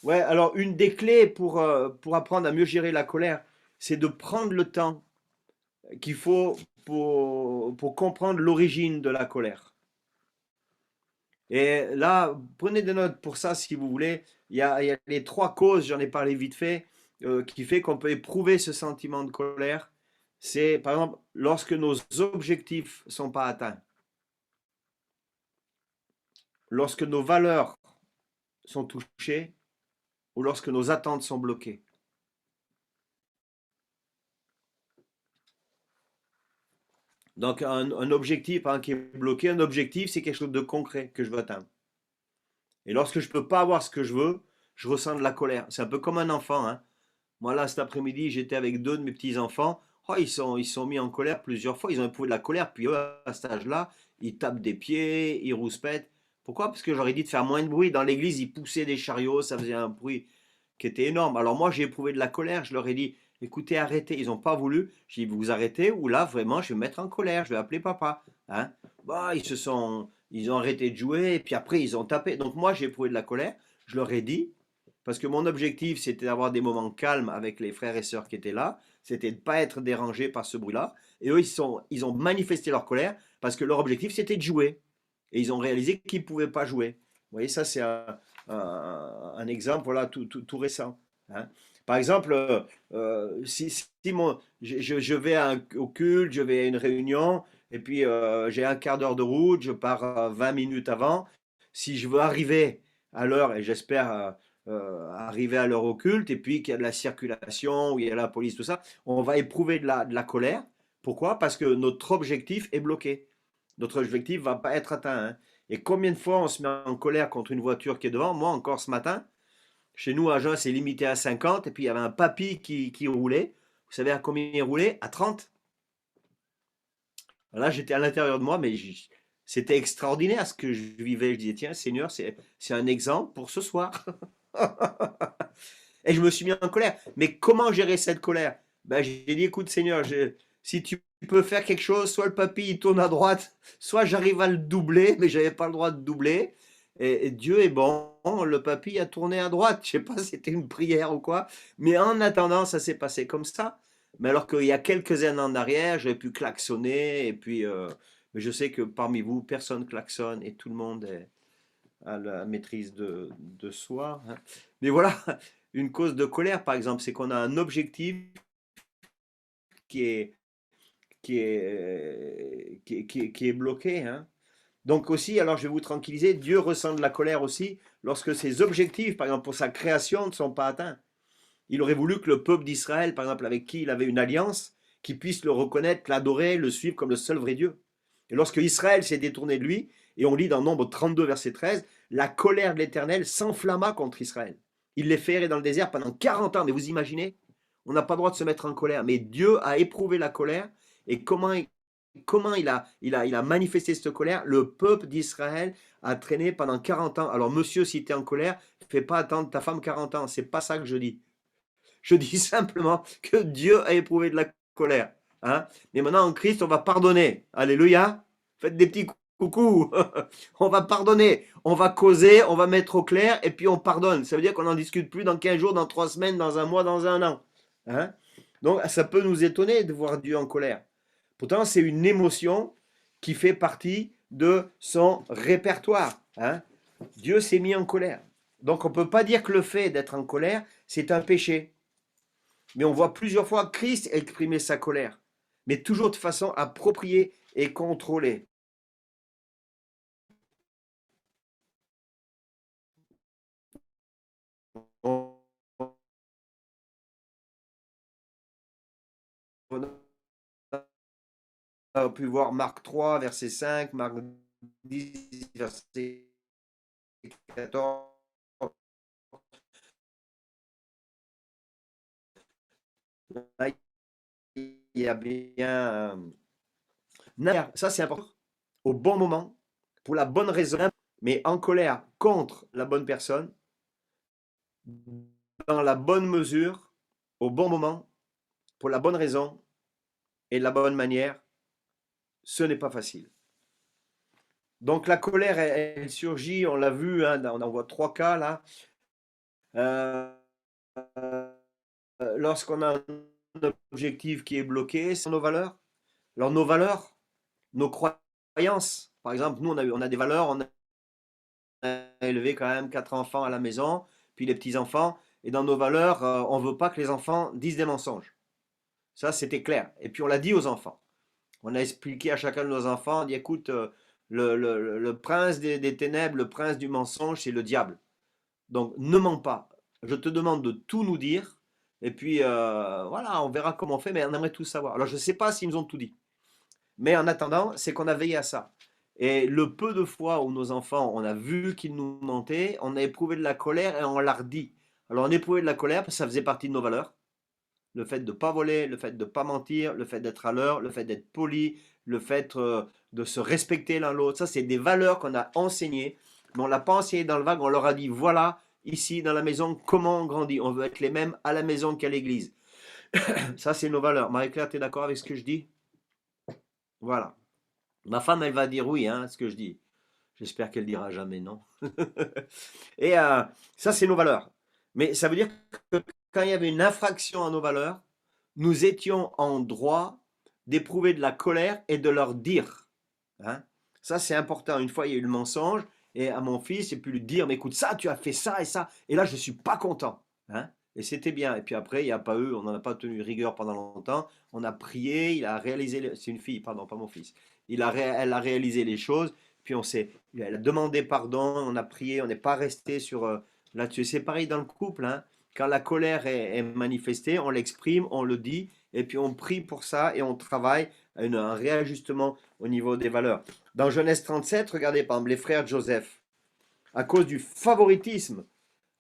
Ouais, alors une des clés pour apprendre à mieux gérer la colère, c'est de prendre le temps qu'il faut pour comprendre l'origine de la colère. Et là, prenez des notes pour ça si vous voulez. Il y a les 3 causes, j'en ai parlé vite fait, qui fait qu'on peut éprouver ce sentiment de colère. C'est par exemple lorsque nos objectifs ne sont pas atteints, lorsque nos valeurs sont touchées ou lorsque nos attentes sont bloquées. Donc un objectif qui est bloqué, un objectif c'est quelque chose de concret que je veux atteindre. Et lorsque je ne peux pas avoir ce que je veux, je ressens de la colère. C'est un peu comme un enfant. Hein. Moi là cet après-midi j'étais avec 2 de mes petits-enfants. Oh, ils sont mis en colère plusieurs fois, ils ont éprouvé de la colère, puis eux, à cet âge-là, ils tapent des pieds, ils rouspètent. Pourquoi? Parce que j'aurais dit de faire moins de bruit. Dans l'église, ils poussaient des chariots, ça faisait un bruit qui était énorme. Alors moi, j'ai éprouvé de la colère, je leur ai dit, écoutez, arrêtez. Ils n'ont pas voulu. J'ai dit, vous arrêtez ou là, vraiment, je vais me mettre en colère, je vais appeler papa. Hein? Bah, ils ont arrêté de jouer, et puis après, ils ont tapé. Donc moi, j'ai éprouvé de la colère, je leur ai dit, parce que mon objectif, c'était d'avoir des moments calmes avec les frères et sœurs qui étaient là, c'était de ne pas être dérangé par ce bruit-là. Et eux, ils ont manifesté leur colère parce que leur objectif, c'était de jouer. Et ils ont réalisé qu'ils ne pouvaient pas jouer. Vous voyez, ça, c'est un exemple voilà, tout récent. Hein. Par exemple, si je vais au culte, je vais à une réunion, et puis j'ai un quart d'heure de route, je pars 20 minutes avant. Si je veux arriver à l'heure, et j'espère arriver à l'heure au culte, et puis qu'il y a de la circulation, où il y a la police, tout ça, on va éprouver de la colère. Pourquoi? Parce que notre objectif est bloqué. Notre objectif ne va pas être atteint. Hein. Et combien de fois on se met en colère contre une voiture qui est devant? Moi, encore ce matin, chez nous, à Agen, c'est limité à 50, et puis il y avait un papy qui roulait. Vous savez à combien il roulait? À 30. Là, j'étais à l'intérieur de moi, mais c'était extraordinaire ce que je vivais. Je disais, tiens, Seigneur, c'est un exemple pour ce soir. Et je me suis mis en colère. Mais comment gérer cette colère? Ben, j'ai dit, écoute, Seigneur, si tu peux faire quelque chose, soit le papy il tourne à droite, soit j'arrive à le doubler, mais je n'avais pas le droit de doubler. Et Dieu est bon, le papy a tourné à droite. Je ne sais pas si c'était une prière ou quoi, mais en attendant, ça s'est passé comme ça. Mais alors qu'il y a quelques années en arrière, j'aurais pu klaxonner, et puis, mais je sais que parmi vous, personne klaxonne et tout le monde a la maîtrise de soi. Hein. Mais voilà, une cause de colère, par exemple, c'est qu'on a un objectif qui est, qui est bloqué. Hein. Donc aussi, alors je vais vous tranquilliser, Dieu ressent de la colère aussi lorsque ses objectifs, par exemple pour sa création, ne sont pas atteints. Il aurait voulu que le peuple d'Israël, par exemple avec qui il avait une alliance, qu'il puisse le reconnaître, l'adorer, le suivre comme le seul vrai Dieu. Et lorsque Israël s'est détourné de lui, et on lit dans Nombre 32, verset 13, la colère de l'Éternel s'enflamma contre Israël. Il les fait errer dans le désert pendant 40 ans. Mais vous imaginez, on n'a pas le droit de se mettre en colère. Mais Dieu a éprouvé la colère. Et comment il a manifesté cette colère? Le peuple d'Israël a traîné pendant 40 ans. Alors monsieur, si tu es en colère, fais pas attendre ta femme 40 ans. C'est pas ça que je dis. Je dis simplement que Dieu a éprouvé de la colère. Hein. Mais maintenant, en Christ, on va pardonner. Alléluia. Faites des petits coucou. On va pardonner. On va causer, on va mettre au clair, et puis on pardonne. Ça veut dire qu'on n'en discute plus dans 15 jours, dans 3 semaines, dans un mois, dans un an. Hein. Donc, ça peut nous étonner de voir Dieu en colère. Pourtant, c'est une émotion qui fait partie de son répertoire. Hein. Dieu s'est mis en colère. Donc, on ne peut pas dire que le fait d'être en colère, c'est un péché. Mais on voit plusieurs fois Christ exprimer sa colère, mais toujours de façon appropriée et contrôlée. On a pu voir Marc 3, verset 5, Marc 10, verset 14. Il y a bien... ça, c'est important. Au bon moment, pour la bonne raison, mais en colère contre la bonne personne, dans la bonne mesure, au bon moment, pour la bonne raison et de la bonne manière, ce n'est pas facile. Donc la colère, elle surgit, on l'a vu, hein, on en voit 3 cas là. Lorsqu'on a objectif qui est bloqué, c'est nos valeurs. Alors nos valeurs, nos croyances, par exemple, nous on a des valeurs, on a élevé quand même 4 enfants à la maison, puis les petits-enfants, et dans nos valeurs, on ne veut pas que les enfants disent des mensonges. Ça, c'était clair. Et puis on l'a dit aux enfants. On a expliqué à chacun de nos enfants, on dit écoute, le prince des ténèbres, le prince du mensonge, c'est le diable. Donc ne mens pas. Je te demande de tout nous dire. Et puis voilà, on verra comment on fait, mais on aimerait tout savoir. Alors je ne sais pas s'ils nous ont tout dit. Mais en attendant, c'est qu'on a veillé à ça. Et le peu de fois où nos enfants, on a vu qu'ils nous mentaient, on a éprouvé de la colère et on l'a redit. Alors on éprouvait de la colère parce que ça faisait partie de nos valeurs. Le fait de ne pas voler, le fait de ne pas mentir, le fait d'être à l'heure, le fait d'être poli, le fait de se respecter l'un l'autre. Ça, c'est des valeurs qu'on a enseignées, mais on ne l'a pas enseigné dans le vague. On leur a dit, voilà, ici, dans la maison, comment on grandit. On veut être les mêmes à la maison qu'à l'église. Ça, c'est nos valeurs. Marie-Claire, tu es d'accord avec ce que je dis? Voilà. Ma femme, elle va dire oui, hein, ce que je dis. J'espère qu'elle dira jamais non. Et ça, c'est nos valeurs. Mais ça veut dire que quand il y avait une infraction à nos valeurs, nous étions en droit d'éprouver de la colère et de leur dire. Hein? Ça, c'est important. Une fois, il y a eu le mensonge, et à mon fils, j'ai pu lui dire, mais écoute, ça, tu as fait ça et ça, et là, je ne suis pas content. Hein? Et c'était bien. Et puis après, il n'y a pas eu, on n'en a pas tenu rigueur pendant longtemps. On a prié, il a réalisé, c'est une fille, pardon, pas mon fils. Elle a réalisé les choses, puis elle a demandé pardon, on a prié, on n'est pas resté sur là-dessus. C'est pareil dans le couple, hein. Quand la colère est manifestée, on l'exprime, on le dit, et puis on prie pour ça et on travaille à un réajustement au niveau des valeurs. Dans Genèse 37, regardez par exemple les frères de Joseph, à cause du favoritisme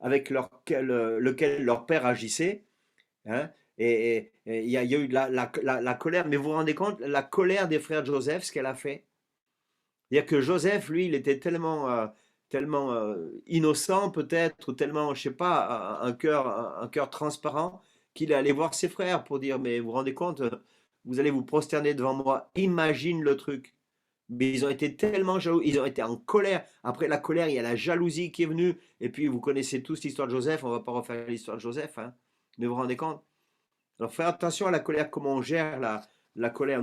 avec lequel leur père agissait, hein, et il y a eu la colère, mais vous vous rendez compte, la colère des frères de Joseph, ce qu'elle a fait. C'est-à-dire que Joseph, lui, il était tellement innocent peut-être, ou tellement, je sais pas, un cœur transparent, qu'il est allé voir ses frères pour dire, mais vous vous rendez compte, vous allez vous prosterner devant moi, imagine le truc. Mais ils ont été tellement jaloux, ils ont été en colère. Après la colère, il y a la jalousie qui est venue. Et puis, vous connaissez tous l'histoire de Joseph, on ne va pas refaire l'histoire de Joseph, hein. Mais vous vous rendez compte? Alors, faites attention à la colère, comment on gère la colère.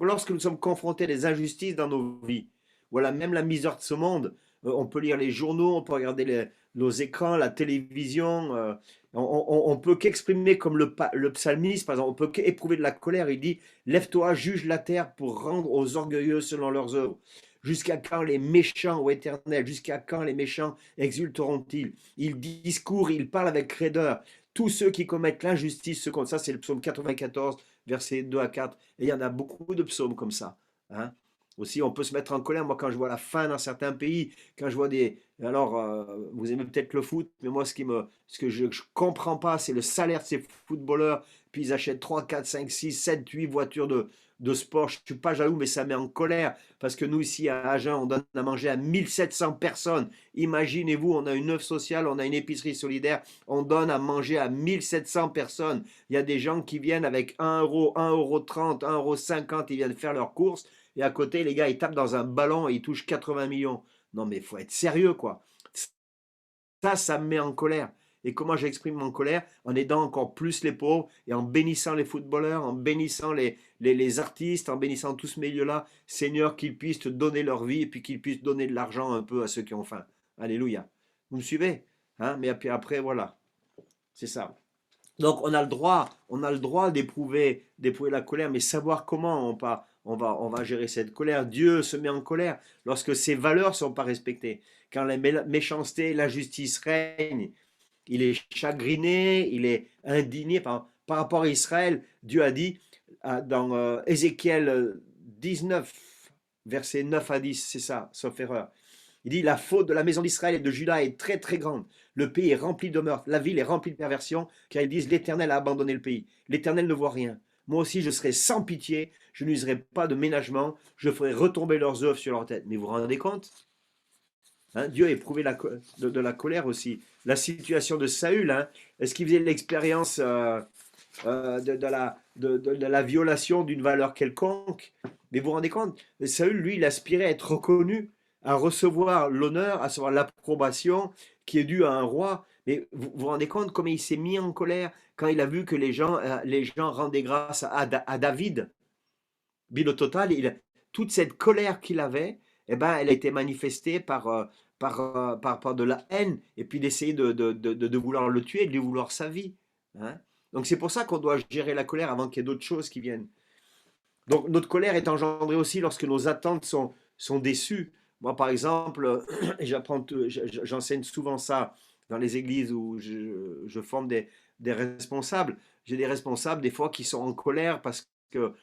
Lorsque nous sommes confrontés à des injustices dans nos vies, voilà, même la misère de ce monde, on peut lire les journaux, on peut regarder nos écrans, la télévision, on peut qu'exprimer comme le psalmiste, par exemple, on peut qu'éprouver de la colère. Il dit, lève-toi, juge la terre pour rendre aux orgueilleux selon leurs œuvres. Jusqu'à quand les méchants, ô Éternel, jusqu'à quand les méchants exulteront-ils? Ils discourent, ils parlent avec raideur. Tous ceux qui commettent l'injustice se comptent. Ça, c'est le psaume 94, versets 2 à 4. Et il y en a beaucoup de psaumes comme ça. Hein. Aussi, on peut se mettre en colère. Moi, quand je vois la faim dans certains pays, quand je vois des... Alors, vous aimez peut-être le foot, mais moi, ce que je ne comprends pas, c'est le salaire de ces footballeurs. Puis ils achètent 3, 4, 5, 6, 7, 8 voitures de sport. Je ne suis pas jaloux, mais ça met en colère. Parce que nous, ici, à Agen, on donne à manger à 1700 personnes. Imaginez-vous, on a une œuvre sociale, on a une épicerie solidaire. On donne à manger à 1700 personnes. Il y a des gens qui viennent avec 1 euro, 1,30 €, 1,50 €, ils viennent faire leurs courses. Et à côté, les gars, ils tapent dans un ballon et ils touchent 80 millions. Non, mais il faut être sérieux, quoi. Ça me met en colère. Et comment j'exprime mon colère? En aidant encore plus les pauvres et en bénissant les footballeurs, en bénissant les artistes, en bénissant tout ce milieu-là. Seigneur, qu'ils puissent te donner leur vie et puis qu'ils puissent donner de l'argent un peu à ceux qui ont faim. Alléluia. Vous me suivez? Hein? Mais après, voilà. C'est ça. Donc, on a le droit d'éprouver la colère, mais savoir comment on va gérer cette colère. Dieu se met en colère lorsque ses valeurs ne sont pas respectées. Quand la méchanceté, l'injustice règne, il est chagriné, il est indigné. Par rapport à Israël, Dieu a dit dans Ézéchiel 19, versets 9 à 10, c'est ça, sauf erreur. Il dit, la faute de la maison d'Israël et de Juda est très très grande. Le pays est rempli de meurtres, la ville est remplie de perversion, car ils disent, l'Éternel a abandonné le pays. L'Éternel ne voit rien. Moi aussi, je serai sans pitié, je n'userai pas de ménagement, je ferai retomber leurs œuvres sur leur tête. Mais vous vous rendez compte? Hein, Dieu a éprouvé de la colère aussi. La situation de Saül, hein, est-ce qu'il faisait l'expérience de la violation d'une valeur quelconque? Mais vous vous rendez compte? Saül, lui, il aspirait à être reconnu, à recevoir l'honneur, à recevoir l'approbation. qui est due à un roi. Mais vous vous rendez compte comment il s'est mis en colère quand il a vu que les gens rendaient grâce à David. Puis au total, toute cette colère qu'il avait, eh ben, elle a été manifestée par de la haine et puis d'essayer de vouloir le tuer, de lui vouloir sa vie. Hein. Donc c'est pour ça qu'on doit gérer la colère avant qu'il y ait d'autres choses qui viennent. Donc notre colère est engendrée aussi lorsque nos attentes sont déçues. Moi, par exemple, j'enseigne souvent ça dans les églises où je forme des responsables. J'ai des responsables des fois qui sont en colère parce que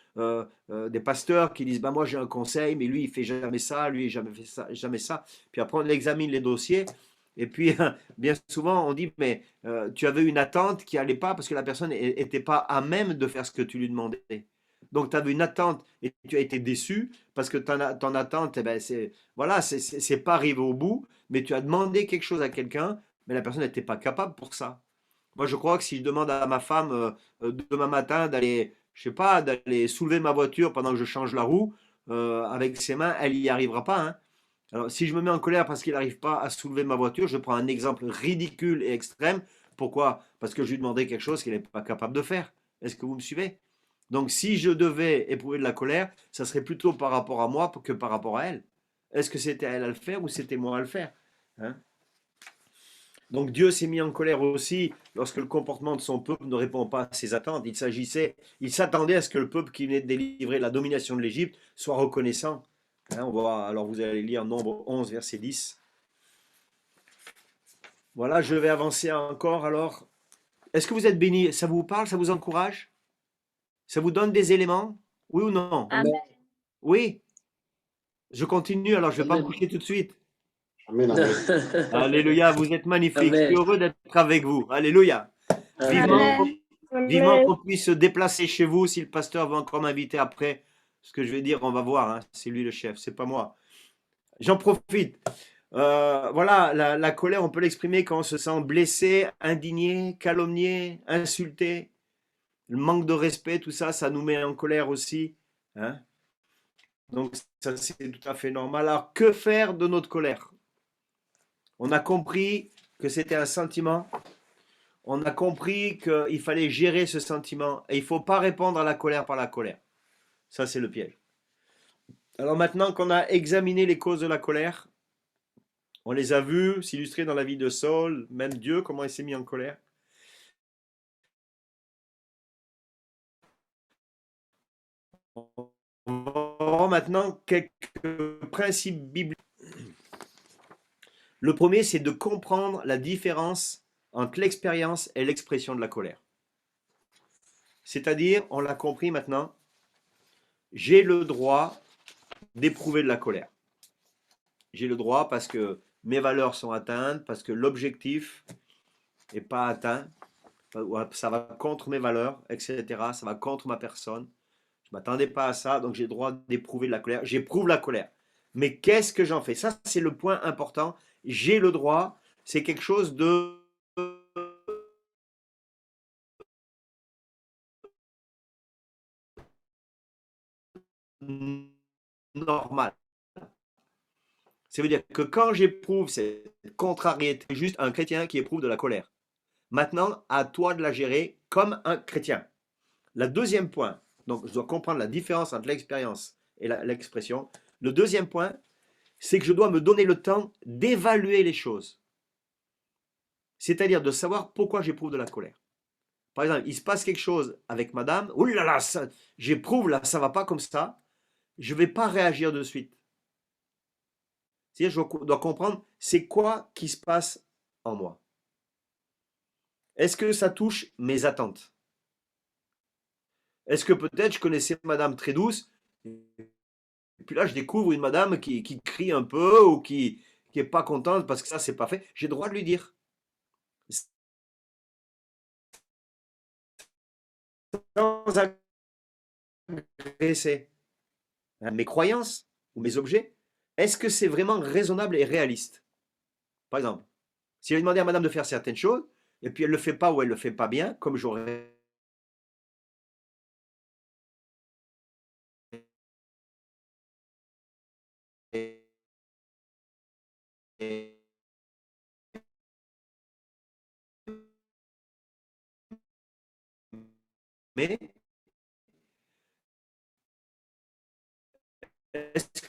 des pasteurs qui disent bah moi j'ai un conseil mais lui il fait jamais ça, lui il jamais fait ça, jamais ça. Puis après on examine les dossiers et puis bien souvent on dit mais tu avais une attente qui allait pas parce que la personne n'était pas à même de faire ce que tu lui demandais. Donc, tu avais une attente et tu as été déçu parce que ton attente, eh ben, voilà, c'est pas arrivé au bout, mais tu as demandé quelque chose à quelqu'un, mais la personne n'était pas capable pour ça. Moi, je crois que si je demande à ma femme demain matin d'aller, je sais pas, d'aller soulever ma voiture pendant que je change la roue avec ses mains, elle n'y arrivera pas. Hein. Alors, si je me mets en colère parce qu'il n'arrive pas à soulever ma voiture, je prends un exemple ridicule et extrême. Pourquoi? Parce que je lui demandais quelque chose qu'il n'est pas capable de faire. Est-ce que vous me suivez? Donc, si je devais éprouver de la colère, ça serait plutôt par rapport à moi que par rapport à elle. Est-ce que c'était à elle à le faire ou c'était moi à le faire? Hein. Donc, Dieu s'est mis en colère aussi lorsque le comportement de son peuple ne répond pas à ses attentes. Il s'attendait à ce que le peuple qui venait de délivrer la domination de l'Égypte soit reconnaissant. Hein, alors, vous allez lire Nombre 11, verset 10. Voilà, je vais avancer encore. Alors, est-ce que vous êtes bénis? Ça vous parle? Ça vous encourage? Ça vous donne des éléments? Oui ou non? Amen. Oui? Je continue, alors je ne vais pas me Amen. coucher tout de suite. Amen, amen. Alléluia, vous êtes magnifiques. Je suis Amen. heureux d'être avec vous. Alléluia. Vivement, Amen. vivement qu'on puisse se déplacer chez vous. Si le pasteur veut encore m'inviter après, ce que je vais dire, on va voir. Hein. C'est lui le chef, c'est pas moi. J'en profite. Voilà, la colère, on peut l'exprimer quand on se sent blessé, indigné, calomnié, insulté. Le manque de respect, tout ça, ça nous met en colère aussi. Hein. Donc ça, c'est tout à fait normal. Alors, que faire de notre colère? On a compris que c'était un sentiment. On a compris qu'il fallait gérer ce sentiment. Et il ne faut pas répondre à la colère par la colère. Ça, c'est le piège. Alors maintenant qu'on a examiné les causes de la colère, on les a vues s'illustrer dans la vie de Saul, même Dieu, comment il s'est mis en colère. On va voir maintenant quelques principes bibliques. Le premier, c'est de comprendre la différence entre l'expérience et l'expression de la colère. C'est-à-dire, on l'a compris maintenant, j'ai le droit d'éprouver de la colère. J'ai le droit parce que mes valeurs sont atteintes, parce que l'objectif n'est pas atteint, ça va contre mes valeurs, etc. Ça va contre ma personne. Je ne m'attendais pas à ça, donc j'ai le droit d'éprouver de la colère. J'éprouve la colère. Mais qu'est-ce que j'en fais? Ça, c'est le point important. J'ai le droit, c'est quelque chose de normal. Ça veut dire que quand j'éprouve cette contrariété, c'est juste un chrétien qui éprouve de la colère. Maintenant, à toi de la gérer comme un chrétien. Le deuxième point, donc je dois comprendre la différence entre l'expérience et l'expression. Le deuxième point, c'est que je dois me donner le temps d'évaluer les choses. C'est-à-dire de savoir pourquoi j'éprouve de la colère. Par exemple, il se passe quelque chose avec madame, ouh là là, j'éprouve là, ça va pas comme ça, je ne vais pas réagir de suite. C'est-à-dire, je dois comprendre c'est quoi qui se passe en moi. Est-ce que ça touche mes attentes? Est-ce que peut-être je connaissais madame très douce, et puis là je découvre une madame qui crie un peu ou qui n'est pas contente parce que ça c'est pas fait. J'ai le droit de lui dire. Sans agresser mes croyances ou mes objets, est-ce que c'est vraiment raisonnable et réaliste? Par exemple, si j'ai demandé à madame de faire certaines choses, et puis elle ne le fait pas ou elle ne le fait pas bien, comme j'aurais est-ce